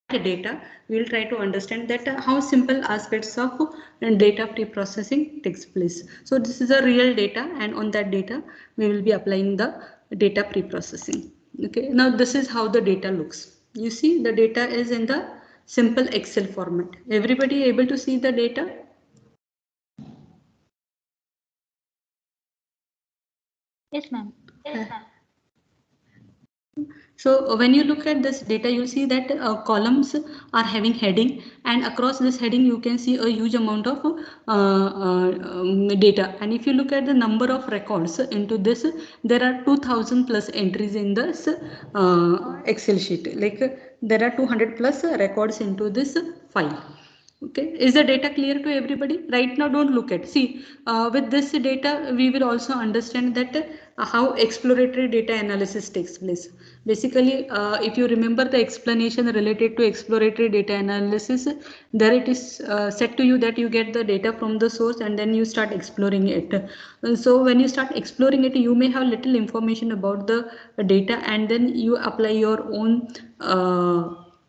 data. We will try to understand that how simple aspects of data pre-processing takes place. So this is a real data, and on that data we will be applying the data pre-processing. Okay, now this is how the data looks. You see the data is in the simple Excel format. Everybody able to see the data? Yes, ma'am. So when you look at this data, you'll see that columns are having heading, and across this heading you can see a huge amount of data. And if you look at the number of records into this, there are 2000 plus entries in this Excel sheet. Like there are 200 plus records into this file. Okay, is the data clear to everybody? Right now don't look at, see, with this data we will also understand that how exploratory data analysis takes place. Basically if you remember the explanation related to exploratory data analysis, there it is said to you that you get the data from the source and then you start exploring it. So when you start exploring it, you may have little information about the data, and then you apply your own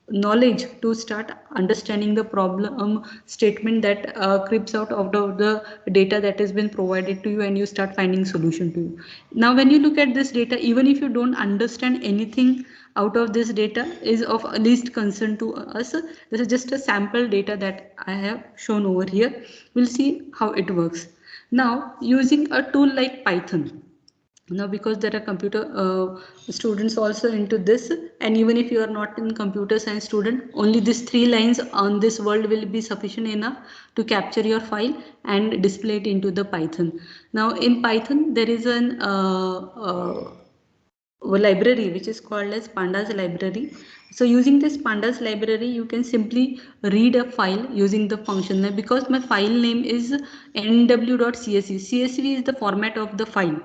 knowledge to start understanding the problem statement that creeps out of the data that has been provided to you, and you start finding solution to you. Now when you look at this data, even if you don't understand anything out of this data is of least concern to us. This is just a sample data that I have shown over here. We'll see how it works. Now using a tool like Python, now because there are computer students also into this, and even if you are not in computer science student, only these 3 lines on this world will be sufficient enough to capture your file and display it into the Python. Now in Python there is an library which is called as pandas library. So using this pandas library you can simply read a file using the function. Now because my file name is nw.csv, csv is the format of the file.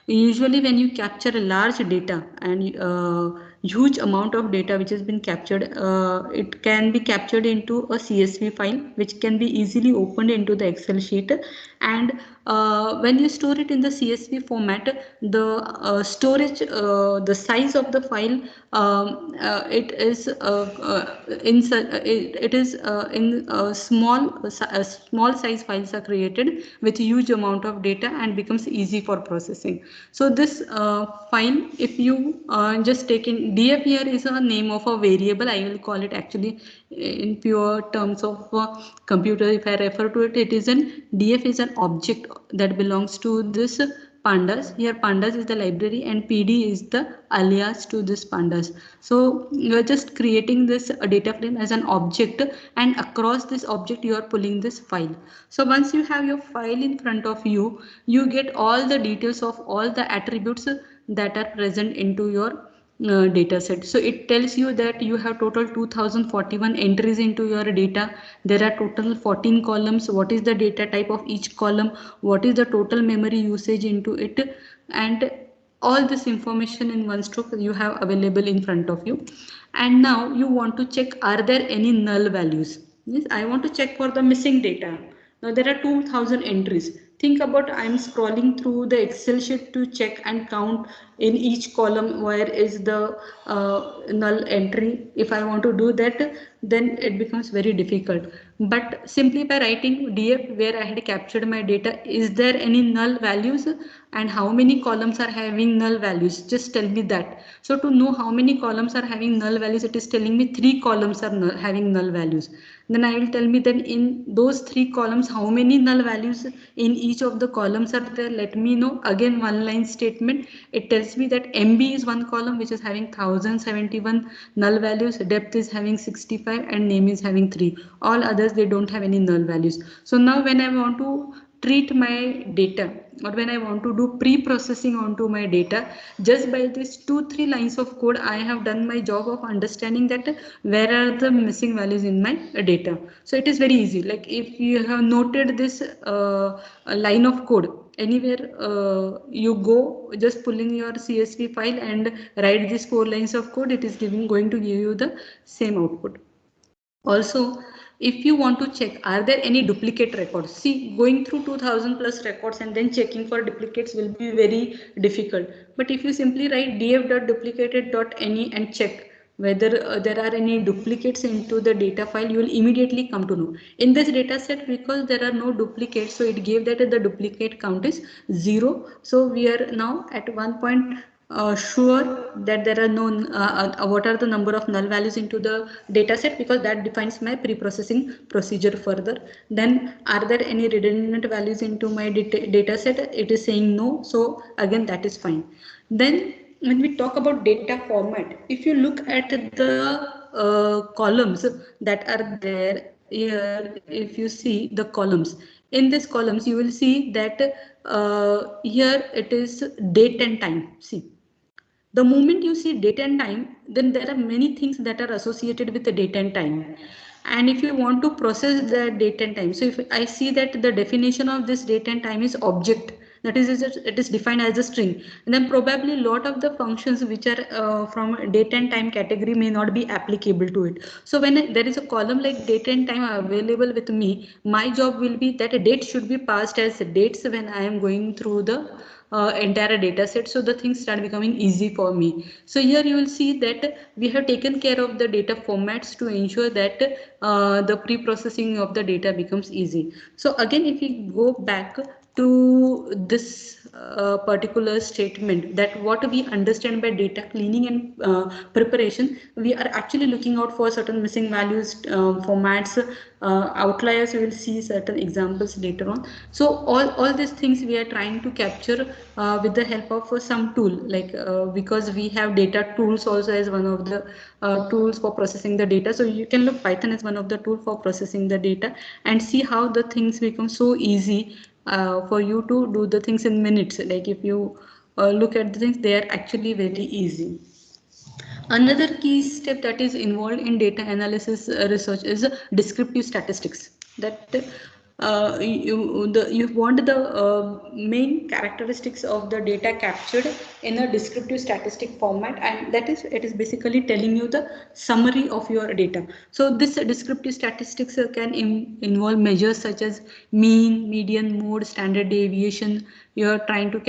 Usually when you capture a large data and huge amount of data which has been captured, it can be captured into a CSV file which can be easily opened into the Excel sheet. And when you store it in the CSV format, the storage, the size of the file, it is it is in small size files are created with huge amount of data and becomes easy for processing. So this file, if you just take in df, here is a name of a variable. I will call it actually in pure terms of computer. If I refer to it, it is an df is an object that belongs to this pandas. Here pandas is the library and pd is the alias to this pandas. So you are just creating this data frame as an object, and across this object you are pulling this file. So once you have your file in front of you, you get all the details of all the attributes that are present into your data set. So it tells you that you have total 2041 entries into your data. There are total 14 columns. What is the data type of each column? What is the total memory usage into it? And all this information in one stroke you have available in front of you. And now you want to check, are there any null values? Yes, I want to check for the missing data. Now there are 2000 entries. Think about, I'm scrolling through the Excel sheet to check and count in each column where is the null entry. If I want to do that, then it becomes very difficult. But simply by writing df where I had captured my data, is there any null values and how many columns are having null values, just tell me that. So to know how many columns are having null values, it is telling me 3 columns are having null values. Then I will tell me then in those 3 columns how many null values in each of the columns are there. Let me know. Again, one line statement. It tells me that MB is one column which is having 1071 null values, depth is having 65 and name is having 3. All others, they don't have any null values. So now when I want to treat my data, or when I want to do pre-processing onto my data, just by these 2-3 lines of code, I have done my job of understanding that where are the missing values in my data. So it is very easy. Like if you have noted this line of code, anywhere you go, just pull in your CSV file and write these 4 lines of code, it is going to give you the same output. Also, if you want to check, are there any duplicate records? See, going through 2000 plus records and then checking for duplicates will be very difficult. But if you simply write df.duplicated.any and check whether there are any duplicates into the data file, you will immediately come to know. In this data set, because there are no duplicates, so it gave that the duplicate count is 0. So we are now at 1. Sure that there are no what are the number of null values into the data set, because that defines my pre-processing procedure further. Then are there any redundant values into my data set? It is saying no, so again that is fine. Then when we talk about data format, if you look at the columns that are there here, if you see the columns, in these columns you will see that here it is date and time. See, the moment you see date and time, then there are many things that are associated with the date and time. And if you want to process the date and time, so if I see that the definition of this date and time is object, that is, it is defined as a string, and then probably a lot of the functions which are from date and time category may not be applicable to it. So when there is a column like date and time available with me, my job will be that a date should be passed as dates when I am going through the entire data set, so the things start becoming easy for me. So here you will see that we have taken care of the data formats to ensure that the pre-processing of the data becomes easy. So again, if we go back to this particular statement, that what we understand by data cleaning and preparation, we are actually looking out for certain missing values, formats, outliers. We will see certain examples later on. So all these things we are trying to capture with the help of some tool, like because we have data tools also as one of the tools for processing the data. So you can look Python as one of the tool for processing the data, and see how the things become so easy for you to do the things in minutes. Like if you look at the things, they are actually very easy. Another key step that is involved in data analysis research is descriptive statistics. That you want the main characteristics of the data captured in a descriptive statistic format, and that is, it is basically telling you the summary of your data. So this descriptive statistics can involve measures such as mean, median, mode, standard deviation. You are trying to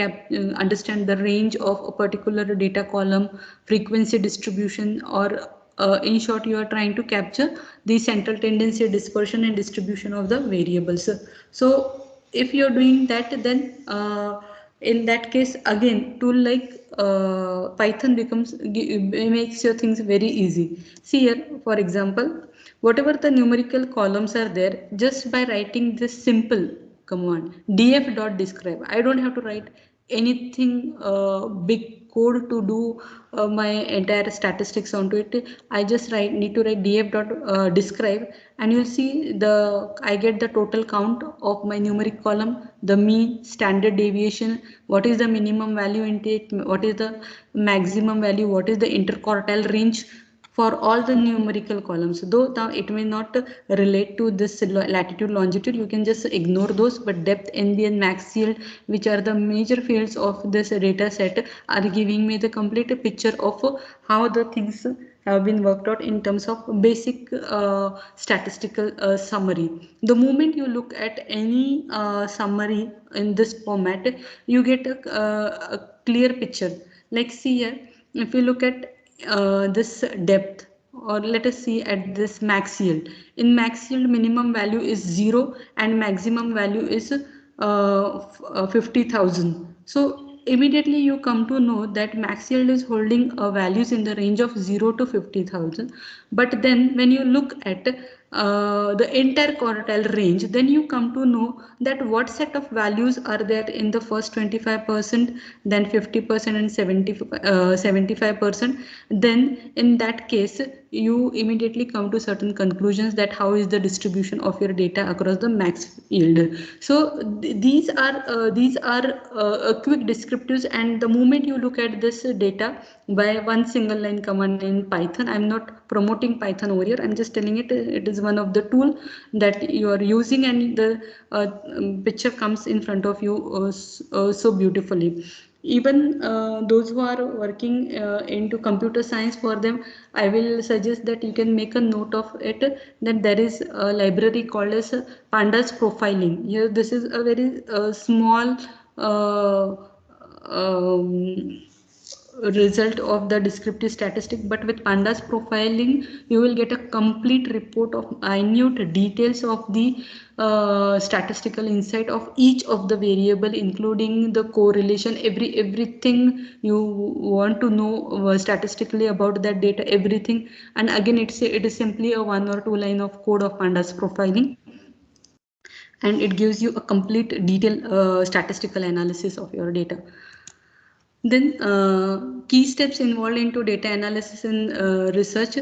understand the range of a particular data column, frequency distribution, or in short, you are trying to capture the central tendency, dispersion, and distribution of the variables. So if you are doing that, then in that case, again, tool like Python makes your things very easy. See here, for example, whatever the numerical columns are there, just by writing this simple command df.describe, I don't have to write anything big code to do my entire statistics onto it. I just need to write df.describe, and you'll see I get the total count of my numeric column, the mean, standard deviation, what is the minimum value in it, what is the maximum value, what is the interquartile range for all the numerical columns. Though now it may not relate to this latitude longitude, you can just ignore those, but depth, NB, and max yield, which are the major fields of this data set, are giving me the complete picture of how the things have been worked out in terms of basic statistical summary. The moment you look at any summary in this format, you get a clear picture. Like see here, if you look at this depth, or let us see at this max yield. In max yield, minimum value is 0 and maximum value is 50,000. So immediately you come to know that max yield is holding values in the range of 0 to 50,000. But then when you look at the entire quartile range, then you come to know that what set of values are there in the first 25%, then 50%, and 75%. Then in that case, you immediately come to certain conclusions that how is the distribution of your data across the max yield. So these are quick descriptives, and the moment you look at this data by one single line command in Python, I'm not promoting Python over here, I'm just telling it is one of the tool that you are using, and the picture comes in front of you so beautifully. Even those who are working into computer science, for them I will suggest that you can make a note of it, that there is a library called as pandas profiling. Here this is a very small um, result of the descriptive statistic, but with pandas profiling you will get a complete report of minute details of the statistical insight of each of the variable, including the correlation, everything you want to know statistically about that data, everything. And again, it is simply a 1 or 2 line of code of pandas profiling, and it gives you a complete detailed statistical analysis of your data. Then key steps involved into data analysis and research.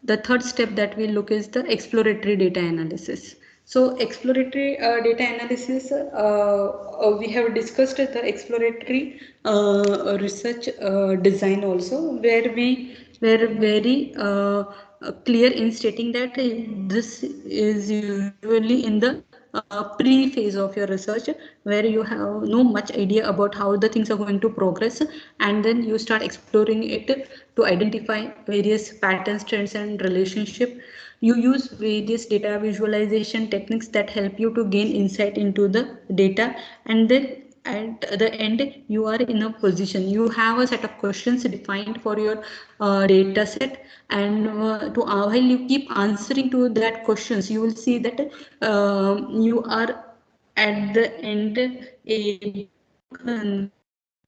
The third step that we look is the exploratory data analysis. So exploratory data analysis, we have discussed the exploratory research design also, where we were very clear in stating that this is usually in the pre phase of your research, where you have no much idea about how the things are going to progress, and then you start exploring it to identify various patterns, trends, and relationship. You use various data visualization techniques that help you to gain insight into the data, and then at the end you are in a position, you have a set of questions defined for your data set, and while you keep answering to that questions, you will see that you are at the end able to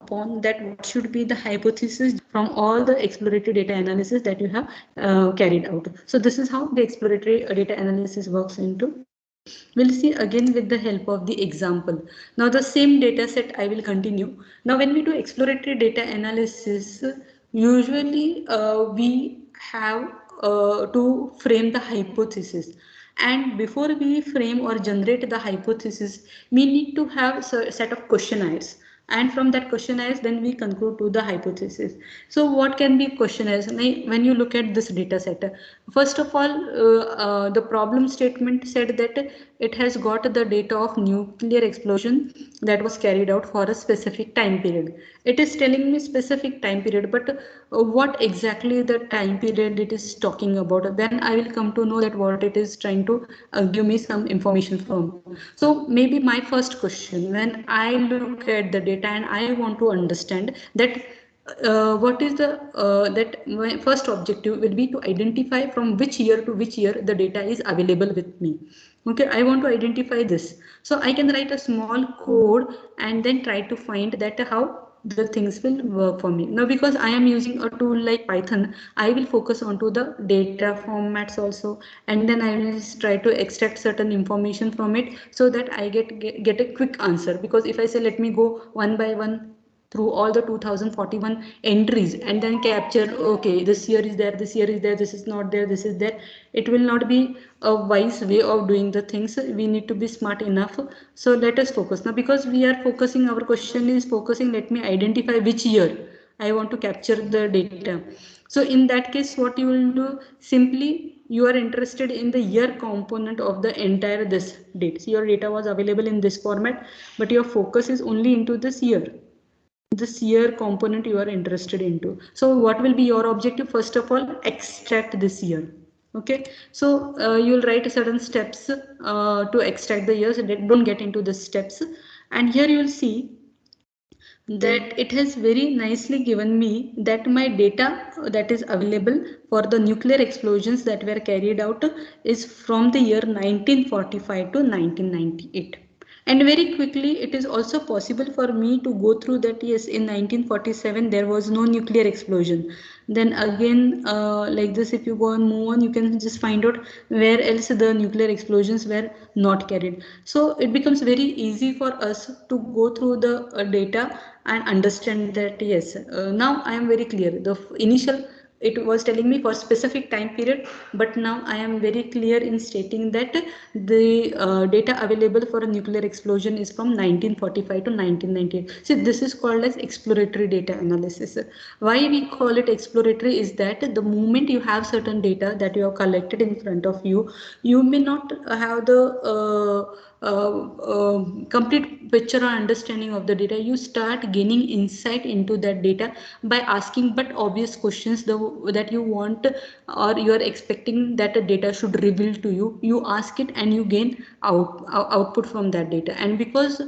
upon that what should be the hypothesis from all the exploratory data analysis that you have carried out. So this is how the exploratory data analysis works into. We'll see again with the help of the example. Now the same data set I will continue. Now when we do exploratory data analysis, usually we have to frame the hypothesis, and before we frame or generate the hypothesis we need to have a set of questionnaires, and from that questionnaires then we conclude to the hypothesis. So what can be questionnaires? When you look at this data set, first of all the problem statement said that it has got the data of nuclear explosion that was carried out for a specific time period. It is telling me specific time period, but what exactly the time period it is talking about, then I will come to know that what it is trying to give me some information from. So maybe my first question when I look at the data and I want to understand that what is the that my first objective will be to identify from which year to which year the data is available with me. Okay, I want to identify this, so I can write a small code and then try to find that how the things will work for me. Now because I am using a tool like Python, I will focus onto the data formats also, and then I will try to extract certain information from it so that I get a quick answer. Because if I say let me go one by one through all the 2041 entries and then capture, okay, this year is there, this year is there, this is not there, this is there, it will not be a wise way of doing the things. We need to be smart enough. So let us focus now, because we are focusing, our question is focusing, let me identify which year I want to capture the data. So in that case what you will do, simply you are interested in the year component of the entire this date. So your data was available in this format, but your focus is only into this year component you are interested into. So what will be your objective? First of all, extract this year. Okay, so you'll write certain steps to extract the years. Don't get into the steps. And here you will see that it has very nicely given me that my data that is available for the nuclear explosions that were carried out is from the year 1945 to 1998. And very quickly it is also possible for me to go through that. Yes, in 1947 there was no nuclear explosion. Then again like this, if you go and move on, you can just find out where else the nuclear explosions were not carried. So it becomes very easy for us to go through the data and understand that yes, now I am very clear. The initial it was telling me for specific time period, but now I am very clear in stating that the data available for a nuclear explosion is from 1945 to 1998. So this is called as exploratory data analysis. Why we call it exploratory is that the moment you have certain data that you have collected in front of you, you may not have the complete picture or understanding of the data. You start gaining insight into that data by asking but obvious questions that you want or you are expecting that the data should reveal to you. You ask it and you gain output from that data. And because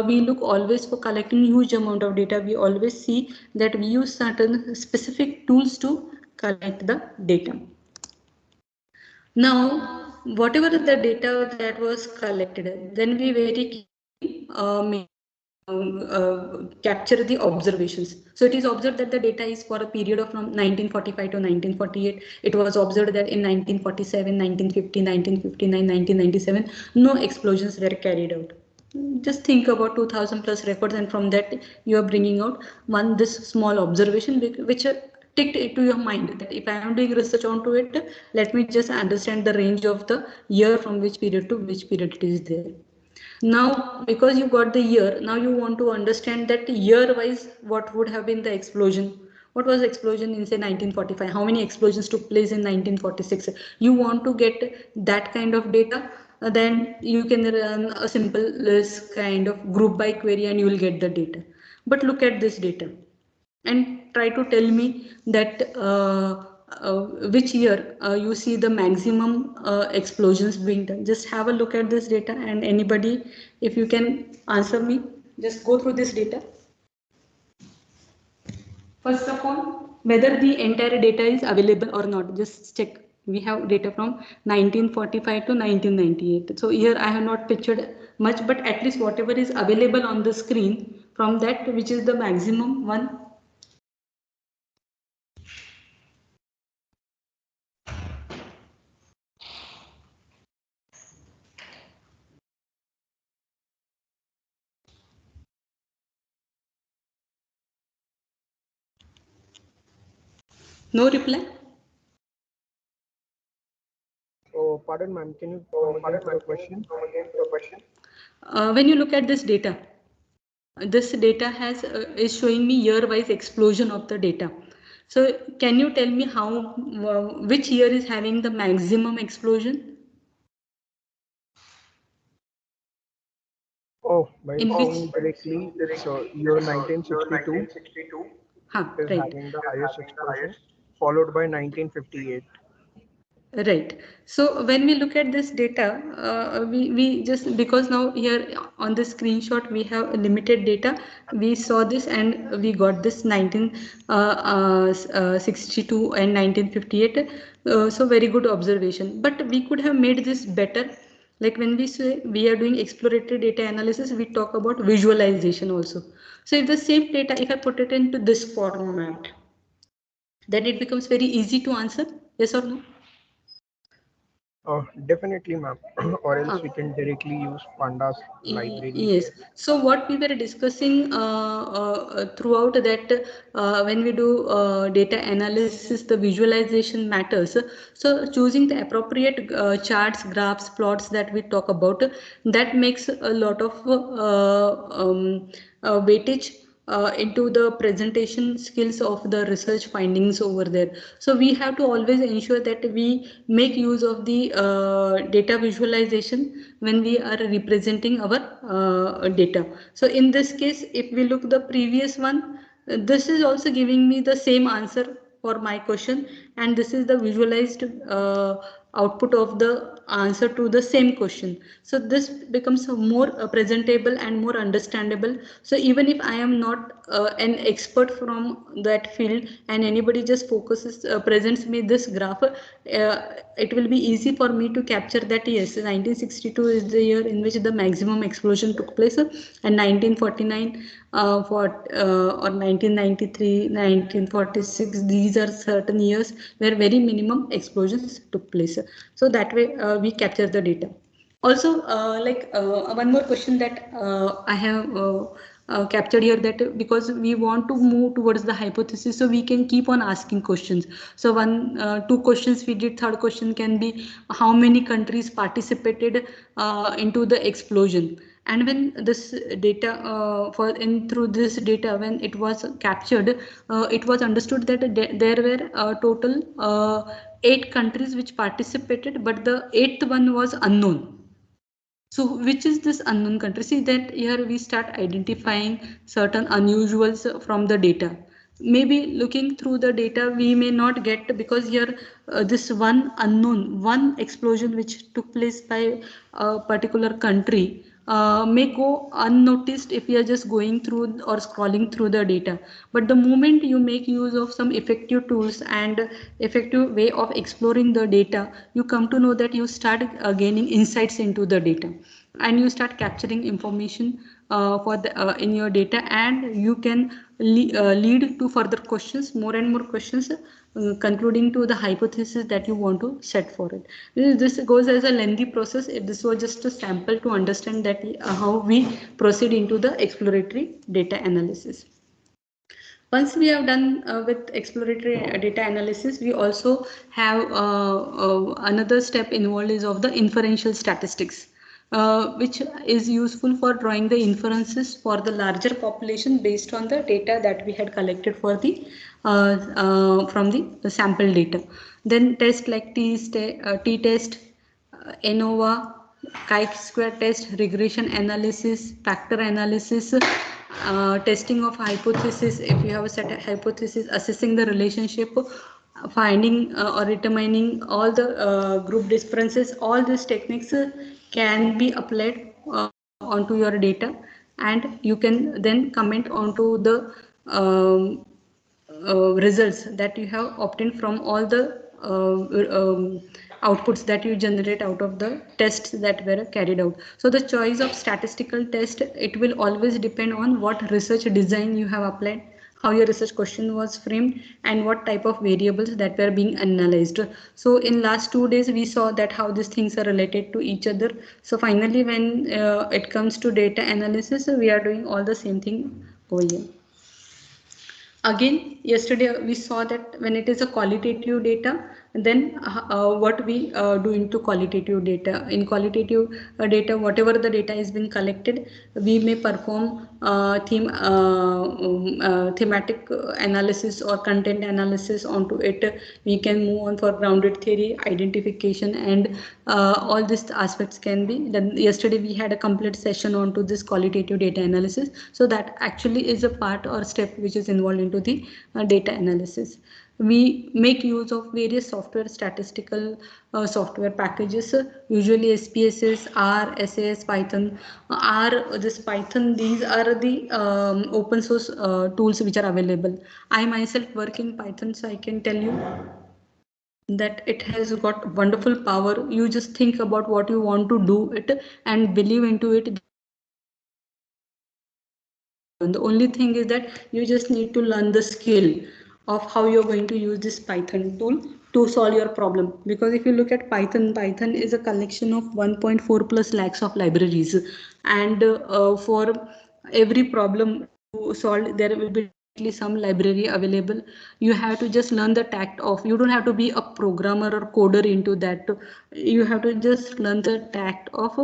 we look always for collecting huge amount of data, we always see that we use certain specific tools to collect the data. Now, whatever the data that was collected, then we very carefully capture the observations. So it is observed that the data is for a period of from 1945 to 1948. It was observed that in 1947, 1950, 1959, 1997, no explosions were carried out. Just think about 2000 plus records, and from that you are bringing out one this small observation which ticked into your mind that if I am doing research onto it, let me just understand the range of the year from which period to which period it is there. Now because you got the year, now you want to understand that year wise what would have been the explosion. What was the explosion in say 1945? How many explosions took place in 1946? You want to get that kind of data, then you can run a simple list kind of group by query and you will get the data. But look at this data and try to tell me that which year you see the maximum explosions being done. Just have a look at this data, and anybody, if you can answer me, just go through this data. First of all, whether the entire data is available or not, just check. We have data from 1945 to 1998. So here I have not pictured much, but at least whatever is available on the screen, from that which is the maximum one. No reply. Oh, pardon, ma'am. Can you come again for the question? When you look at this data has is showing me year-wise explosion of the data. So can you tell me how which year is having the maximum explosion? Oh, by In which? seeing directly, it's year 1962 is Right. having the highest explosion, followed by 1958. Right. So when we look at this data, we just, because now here on the screenshot we have limited data, we saw this and we got this 1962 and 1958. So very good observation. But we could have made this better. Like when we say we are doing exploratory data analysis, we talk about visualization also. So if the same data, if I put it into this format, then it becomes very easy to answer. Yes or no? Definitely, ma'am. Or else we can directly use Panda's library Yes. there. So what we were discussing throughout that when we do data analysis, the visualization matters. So choosing the appropriate charts, graphs, plots that we talk about, that makes a lot of weightage into the presentation skills of the research findings over there. So we have to always ensure that we make use of the data visualization when we are representing our data. So in this case, if we look the previous one, this is also giving me the same answer for my question, and this is the visualized output of the answer to the same question. So this becomes more presentable and more understandable. So even if I am not an expert from that field and anybody just focuses presents me this graph, it will be easy for me to capture that yes, 1962 is the year in which the maximum explosion took place, and 1949 or 1993, 1946, these are certain years where very minimum explosions took place. So that way we capture the data. Also, one more question that I have captured here, that because we want to move towards the hypothesis, so we can keep on asking questions. So two questions we did. Third question can be how many countries participated into the explosion. And when this data through this data, when it was captured, it was understood that there were total 8 countries which participated, but the eighth one was unknown. So which is this unknown country? See that here we start identifying certain unusuals from the data. Maybe looking through the data we may not get, because here this one unknown, one explosion which took place by a particular country may go unnoticed if we are just going through or scrolling through the data. But the moment you make use of some effective tools and effective way of exploring the data, you come to know that you start gaining insights into the data, and you start capturing information for the in your data, and you can lead to further questions, more and more questions, concluding to the hypothesis that you want to set for it. This goes as a lengthy process. This was just a sample to understand that how we proceed into the exploratory data analysis. Once we have done with exploratory data analysis, we also have another step involved is of the inferential statistics, which is useful for drawing the inferences for the larger population based on the data that we had collected for the from the sample data. Then tests like t-test, ANOVA, chi-square test, regression analysis, factor analysis, testing of hypothesis. If you have a set of hypothesis, assessing the relationship, finding or determining all the group differences, all these techniques can be applied onto your data, and you can then comment onto the results that you have obtained from all the outputs that you generate out of the tests that were carried out. So the choice of statistical test, it will always depend on what research design you have applied, how your research question was framed, and what type of variables that were being analyzed. So in last 2 days we saw that how these things are related to each other. So finally when it comes to data analysis, we are doing all the same thing over here. Again, yesterday we saw that when it is a qualitative data, then what we do into qualitative data. In qualitative data, whatever the data has been collected, we may perform thematic analysis or content analysis onto it. We can move on for grounded theory, identification, and all these aspects can be. Then yesterday we had a complete session onto this qualitative data analysis. So that actually is a part or step which is involved into the data analysis. We make use of various software, statistical software packages, usually SPSS, R, SAS, Python. R, this Python, these are the open source tools which are available. I myself work in Python, so I can tell you that it has got wonderful power. You just think about what you want to do it and believe into it. The only thing is that you just need to learn the skill of how you're going to use this Python tool to solve your problem. Because if you look at Python, Python is a collection of 1.4 plus lakhs of libraries, and for every problem to solve, there will be definitely some library available. You have to just learn the tact of, you don't have to be a programmer or coder into that. You have to just learn the tact of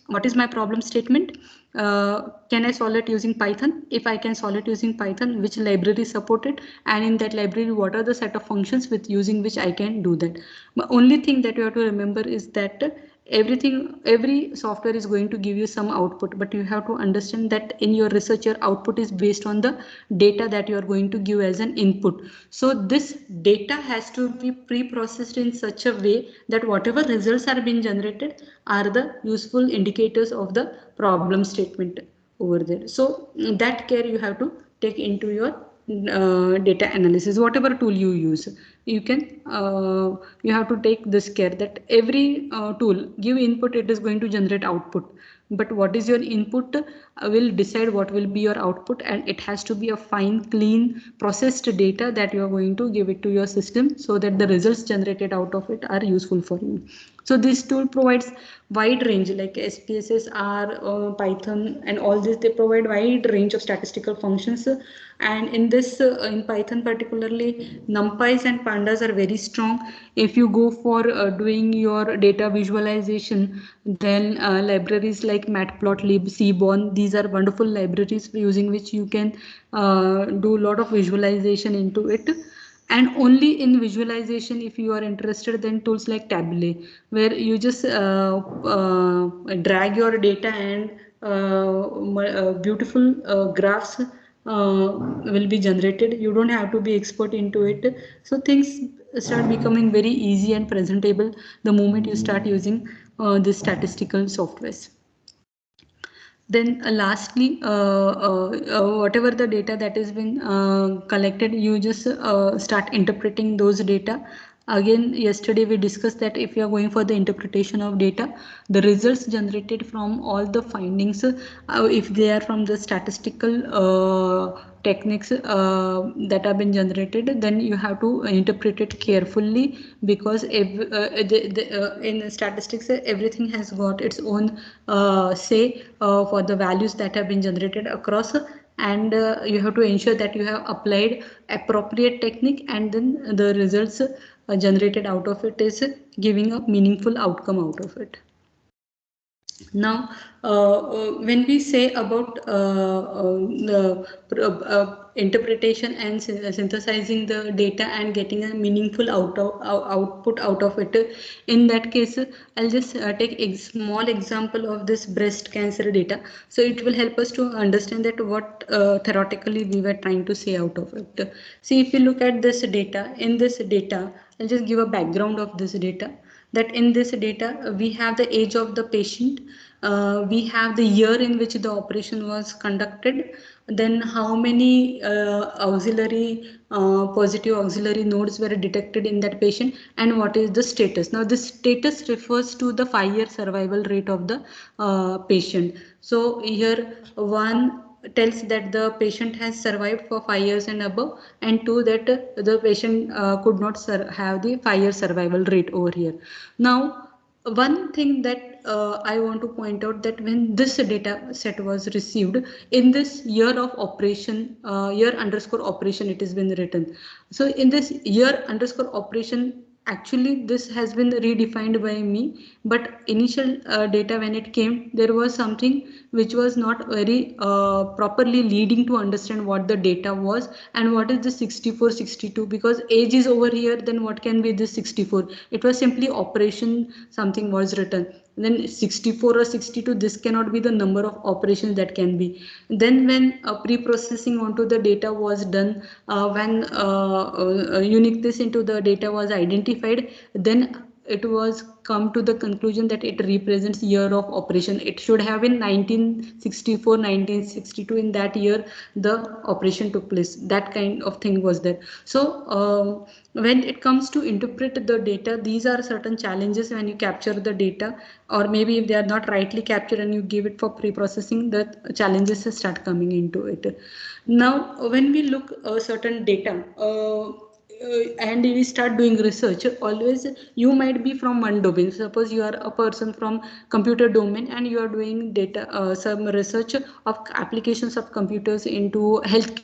what is my problem statement. Can I solve it using Python? If I can solve it using Python, which library support it, and in that library what are the set of functions with using which I can do that. The only thing that you have to remember is that every software is going to give you some output, but you have to understand that in your research your output is based on the data that you are going to give as an input. So this data has to be pre-processed in such a way that whatever results are being generated are the useful indicators of the problem statement over there. So that care you have to take into your data analysis. Whatever tool you use, you can you have to take this care that every tool give input, it is going to generate output, but what is your input will decide what will be your output, and it has to be a fine, clean, processed data that you are going to give it to your system so that the results generated out of it are useful for you. So this tool provides wide range like SPSS, R, Python, and all this. They provide wide range of statistical functions, and in this in Python particularly, NumPys and Pandas are very strong. If you go for doing your data visualization, then libraries like Matplotlib, Seaborn, these are wonderful libraries using which you can do a lot of visualization into it. And only in visualization, if you are interested, then tools like Tableau, where you just drag your data and beautiful graphs will be generated. You don't have to be expert into it. So things start becoming very easy and presentable the moment you start using these statistical softwares. Then lastly, whatever the data that has been collected, you just start interpreting those data. Again, yesterday we discussed that if you are going for the interpretation of data, the results generated from all the findings, if they are from the statistical techniques that have been generated, then you have to interpret it carefully, because in statistics everything has got its own say for the values that have been generated across, and you have to ensure that you have applied appropriate technique, and then the results generated out of it is giving a meaningful outcome out of it. Now, when we say about the interpretation and synthesizing the data and getting a meaningful output out of it, in that case, I'll just take a small example of this breast cancer data. So it will help us to understand that what theoretically we were trying to say out of it. See, if you look at this data, in this data, I'll just give a background of this data. That in this data we have the age of the patient, we have the year in which the operation was conducted, then how many positive auxiliary nodes were detected in that patient, and what is the status. Now this status refers to the 5-year survival rate of the patient. So here one tells that the patient has survived for 5 years and above, and 2 that the patient could not have the 5-year survival rate over here. Now one thing that I want to point out, that when this data set was received in this year of operation, year underscore operation, it has been written. So in this year underscore operation, actually this has been redefined by me, but initial data when it came, there was something which was not very properly leading to understand what the data was and what is the 64 62, because age is over here, then what can be this 64? It was simply operation, something was written, then 64 or 62, this cannot be the number of operations that can be. Then when pre-processing onto the data was done, when uniqueness into the data was identified, then it was come to the conclusion that it represents year of operation. It should have been 1964 1962, in that year the operation took place. That kind of thing was there. So when it comes to interpret the data, these are certain challenges when you capture the data, or maybe if they are not rightly captured and you give it for pre-processing, the challenges start coming into it. Now when we look certain data, and we start doing research, always you might be from one domain. Suppose you are a person from computer domain and you are doing data, some research of applications of computers into healthcare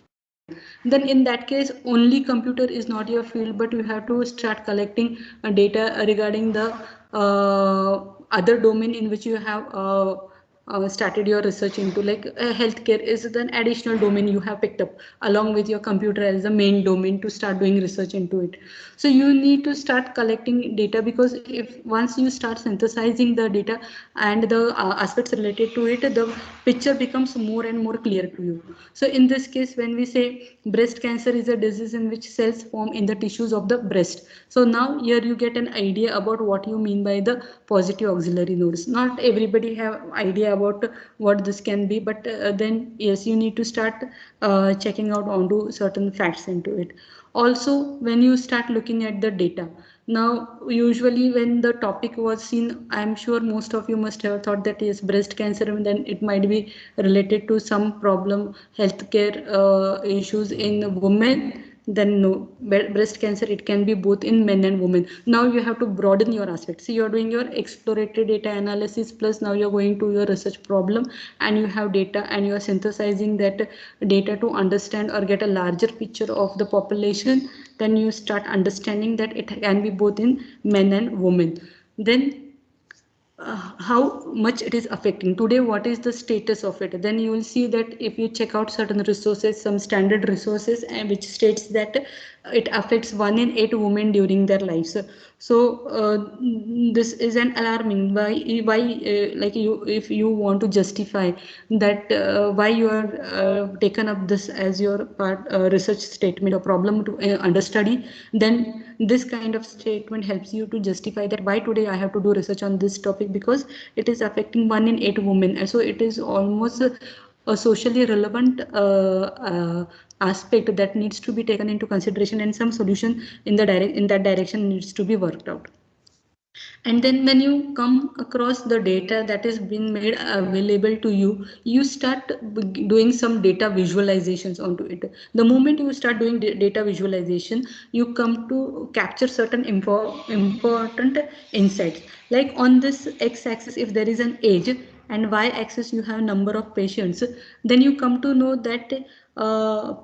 domain. Then in that case, only computer is not your field, but you have to start collecting data regarding the other domain in which you have started your research into, like healthcare is an additional domain you have picked up along with your computer as the main domain to start doing research into it. So you need to start collecting data, because if once you start synthesizing the data and the aspects related to it, the picture becomes more and more clear to you. So in this case, when we say breast cancer is a disease in which cells form in the tissues of the breast, so now here you get an idea about what you mean by the positive auxiliary nodes. Not everybody have idea about what this can be, but then yes, you need to start checking out onto certain facts into it. Also when you start looking at the data, now usually when the topic was seen, I'm sure most of you must have thought that is breast cancer, and then it might be related to some problem, healthcare issues in women. Then no, breast cancer, it can be both in men and women. Now you have to broaden your aspects. So you're doing your exploratory data analysis, plus now you're going to your research problem, and you have data and you are synthesizing that data to understand or get a larger picture of the population. Then you start understanding that it can be both in men and women. Then how much it is affecting today, what is the status of it, then you will see that if you check out certain resources, some standard resources, and which states that it affects 1 in 8 women during their lives. So this is an alarming. Why like you, if you want to justify that why you are taken up this as your part research statement or problem to understudy, then this kind of statement helps you to justify that why today I have to do research on this topic, because it is affecting 1 in 8 women. And so it is almost a socially relevant aspect that needs to be taken into consideration, and some solution in that direction needs to be worked out. And then when you come across the data that is being made available to you, you start doing some data visualizations onto it. The moment you start doing data visualization, you come to capture certain important insights. Like on this x-axis, if there is an age, and y-axis you have number of patients, then you come to know that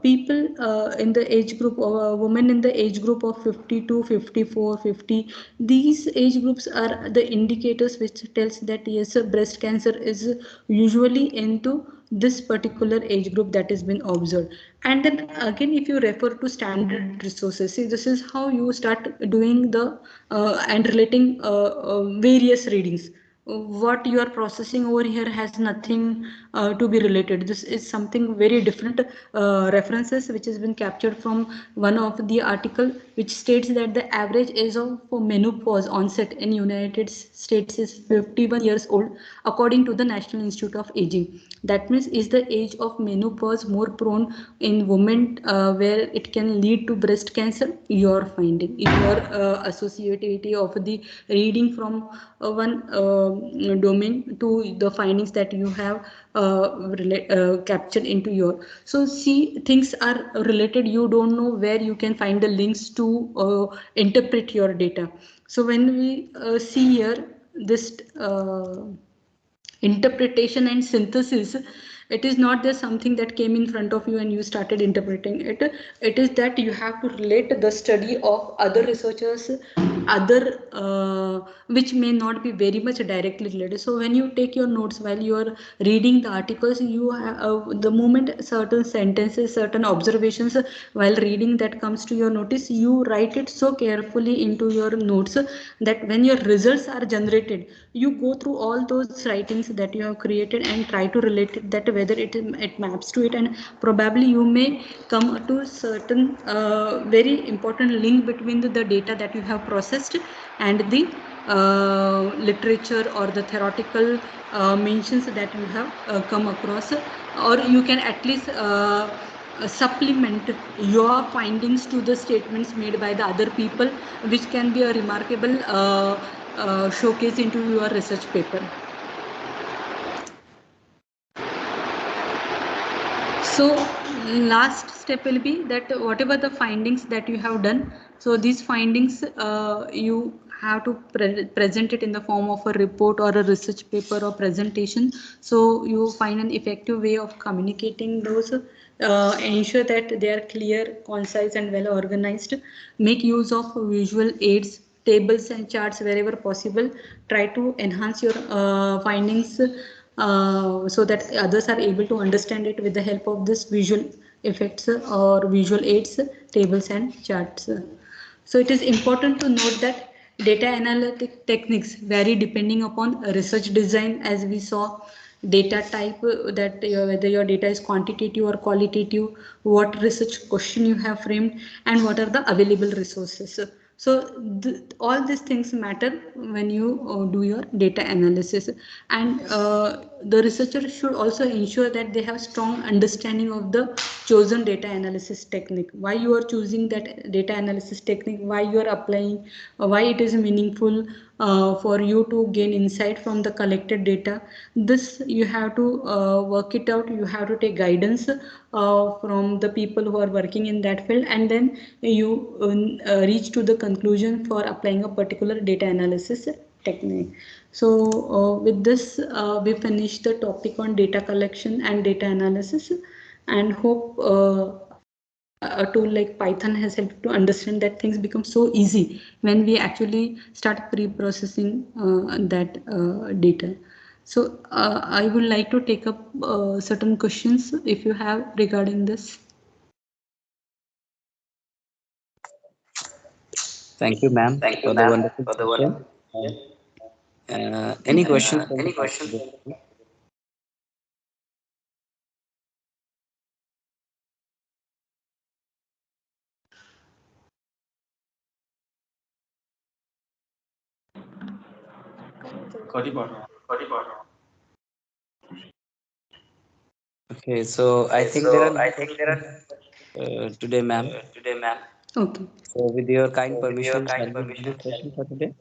people in the age group, women in the age group of 52, 54, 50, these age groups are the indicators which tells that yes, breast cancer is usually into this particular age group that has been observed. And then again, if you refer to standard resources, see, this is how you start doing the and relating various readings. What you are processing over here has nothing to be related. This is something very different references which has been captured from one of the article which states that the average age of menopause onset in United States is 51 years old according to the National Institute of Aging. That means is the age of menopause more prone in women where it can lead to breast cancer? Your finding, your associativity of the reading from one domain to the findings that you have captured into your. So see, things are related. You don't know where you can find the links to interpret your data. So when we see here this interpretation and synthesis, it is not just something that came in front of you and you started interpreting it. It is that you have to relate the study of other researchers, other which may not be very much directly related. So when you take your notes while you are reading the articles, you have, the moment certain sentences, certain observations while reading that comes to your notice, you write it so carefully into your notes that when your results are generated, you go through all those writings that you have created and try to relate it, that whether it maps to it, and probably you may come to certain very important link between the data that you have processed and the literature or the theoretical mentions that you have come across, or you can at least supplement your findings to the statements made by the other people, which can be a remarkable showcase into your research paper. So last step will be that whatever the findings that you have done, so these findings you have to present it in the form of a report or a research paper or presentation. So you find an effective way of communicating those, ensure that they are clear, concise and well organized. Make use of visual aids, tables and charts wherever possible. Try to enhance your findings so that others are able to understand it with the help of this visual effects or visual aids, tables and charts. So it is important to note that data analytic techniques vary depending upon research design, as we saw, data type, that whether your data is quantitative or qualitative, what research question you have framed, and what are the available resources. So all these things matter when you do your data analysis, and the researcher should also ensure that they have strong understanding of the chosen data analysis technique, why you are choosing that data analysis technique, why you are applying, why it is meaningful for you to gain insight from the collected data. This you have to work it out. You have to take guidance from the people who are working in that field, and then you reach to the conclusion for applying a particular data analysis technique. So with this we finish the topic on data collection and data analysis, and hope a tool like Python has helped to understand that things become so easy when we actually start pre-processing that data. So I would like to take up certain questions if you have regarding this. Thank you, ma'am, for the wonderful session. Any questions from the participants? Okay, so I think there are no questions today, ma'am. Okay. So with your kind permission, shall we end this session for today?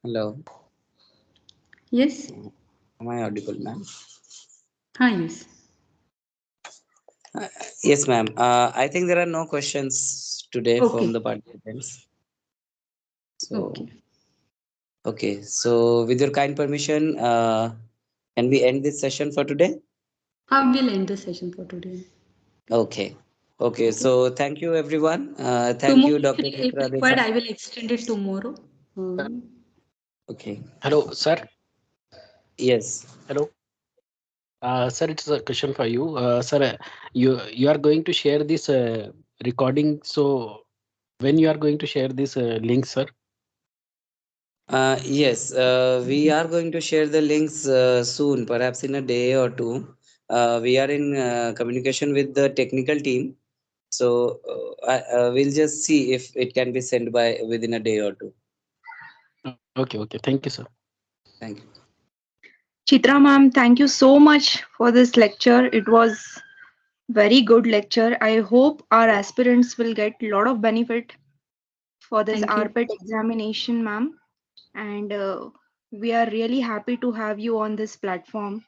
Hello. Yes. Am I audible, ma'am? Yes. Yes, ma'am. I think there are no questions today Okay. from the participants. So, Okay. So with your kind permission, can we end this session for today? We'll end the session for today. Okay. Okay. So thank you, everyone. Thank Tomorrow, you, Dr. if Chitra required, Desai. I will extend it tomorrow. Okay. Hello, sir. Yes. Hello. Sir, it's a question for you. Sir, you are going to share this recording. So when you are going to share this link, sir? Yes, we are going to share the links soon, perhaps in a day or two. We are in communication with the technical team, so we'll just see if it can be sent by within a day or two. Okay, okay. Thank you, sir. Thank you. Chitra ma'am, thank you so much for this lecture. It was very good lecture. I hope our aspirants will get a lot of benefit for this Thank you. RPET examination, ma'am. And we are really happy to have you on this platform.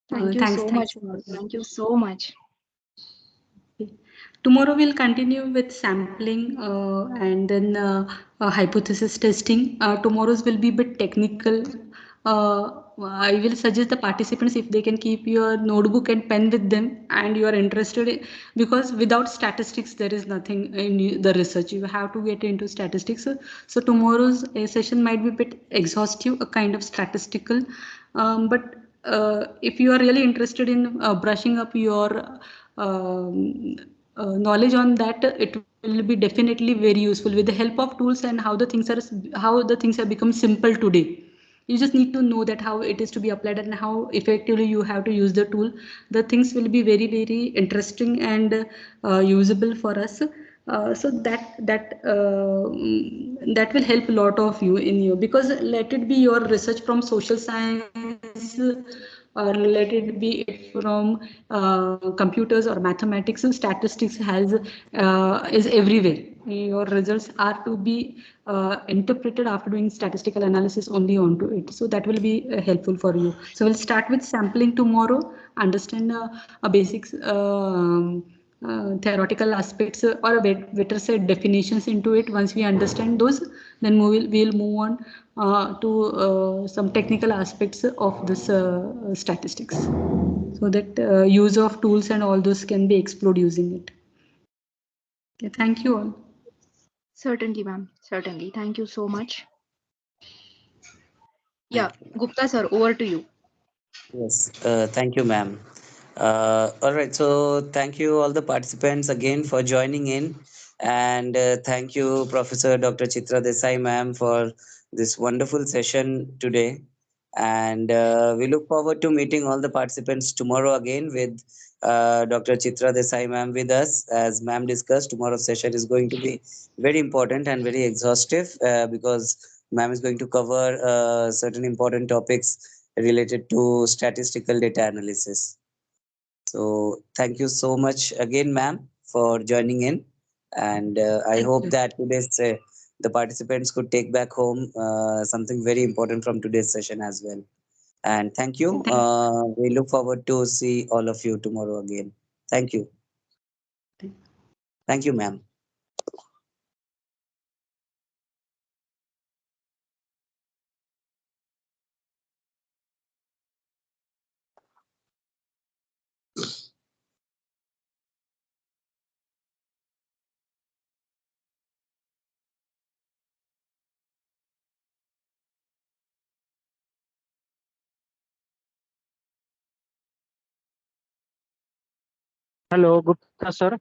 Thank you Thanks. so much, ma'am. Thank you so much. Tomorrow we'll continue with sampling and then hypothesis testing. Tomorrow's will be a bit technical. I will suggest the participants if they can keep your notebook and pen with them and you are interested because without statistics there is nothing in the research. You have to get into statistics. So tomorrow's session might be a bit exhaustive, a kind of statistical, but if you are really interested in brushing up your knowledge on that, it will be definitely very useful with the help of tools and how the things have become simple today. You just need to know that how it is to be applied and how effectively you have to use the tool. The things will be very interesting and usable for us. So that will help a lot of you in you, because let it be your research from social science or let it be it from computers or mathematics, statistics is everywhere. Your results are to be interpreted after doing statistical analysis only onto it. So that will be helpful for you. So we'll start with sampling tomorrow, understand a basics theoretical aspects or better said definitions into it. Once we understand those, then we'll move on to some technical aspects of this statistics, so that use of tools and all those can be explored using it. Okay, thank you all. Certainly, ma'am. Certainly. Thank you so much. Yeah, Gupta sir, over to you. Yes, thank you, ma'am. All right, so thank you all the participants again for joining in, and thank you, Professor Dr. Chitra Desai, ma'am, for this wonderful session today. And we look forward to meeting all the participants tomorrow again with Dr. Chitra Desai, ma'am, with us. As ma'am discussed, tomorrow's session is going to be very important and very exhaustive because ma'am is going to cover certain important topics related to statistical data analysis. So thank you so much again, ma'am, for joining in. And I Thank hope you. that today's the participants could take back home something very important from today's session as well. And thank you. We look forward to see all of you tomorrow again. Thank you. Thank you, ma'am. Hello, Gupta sir.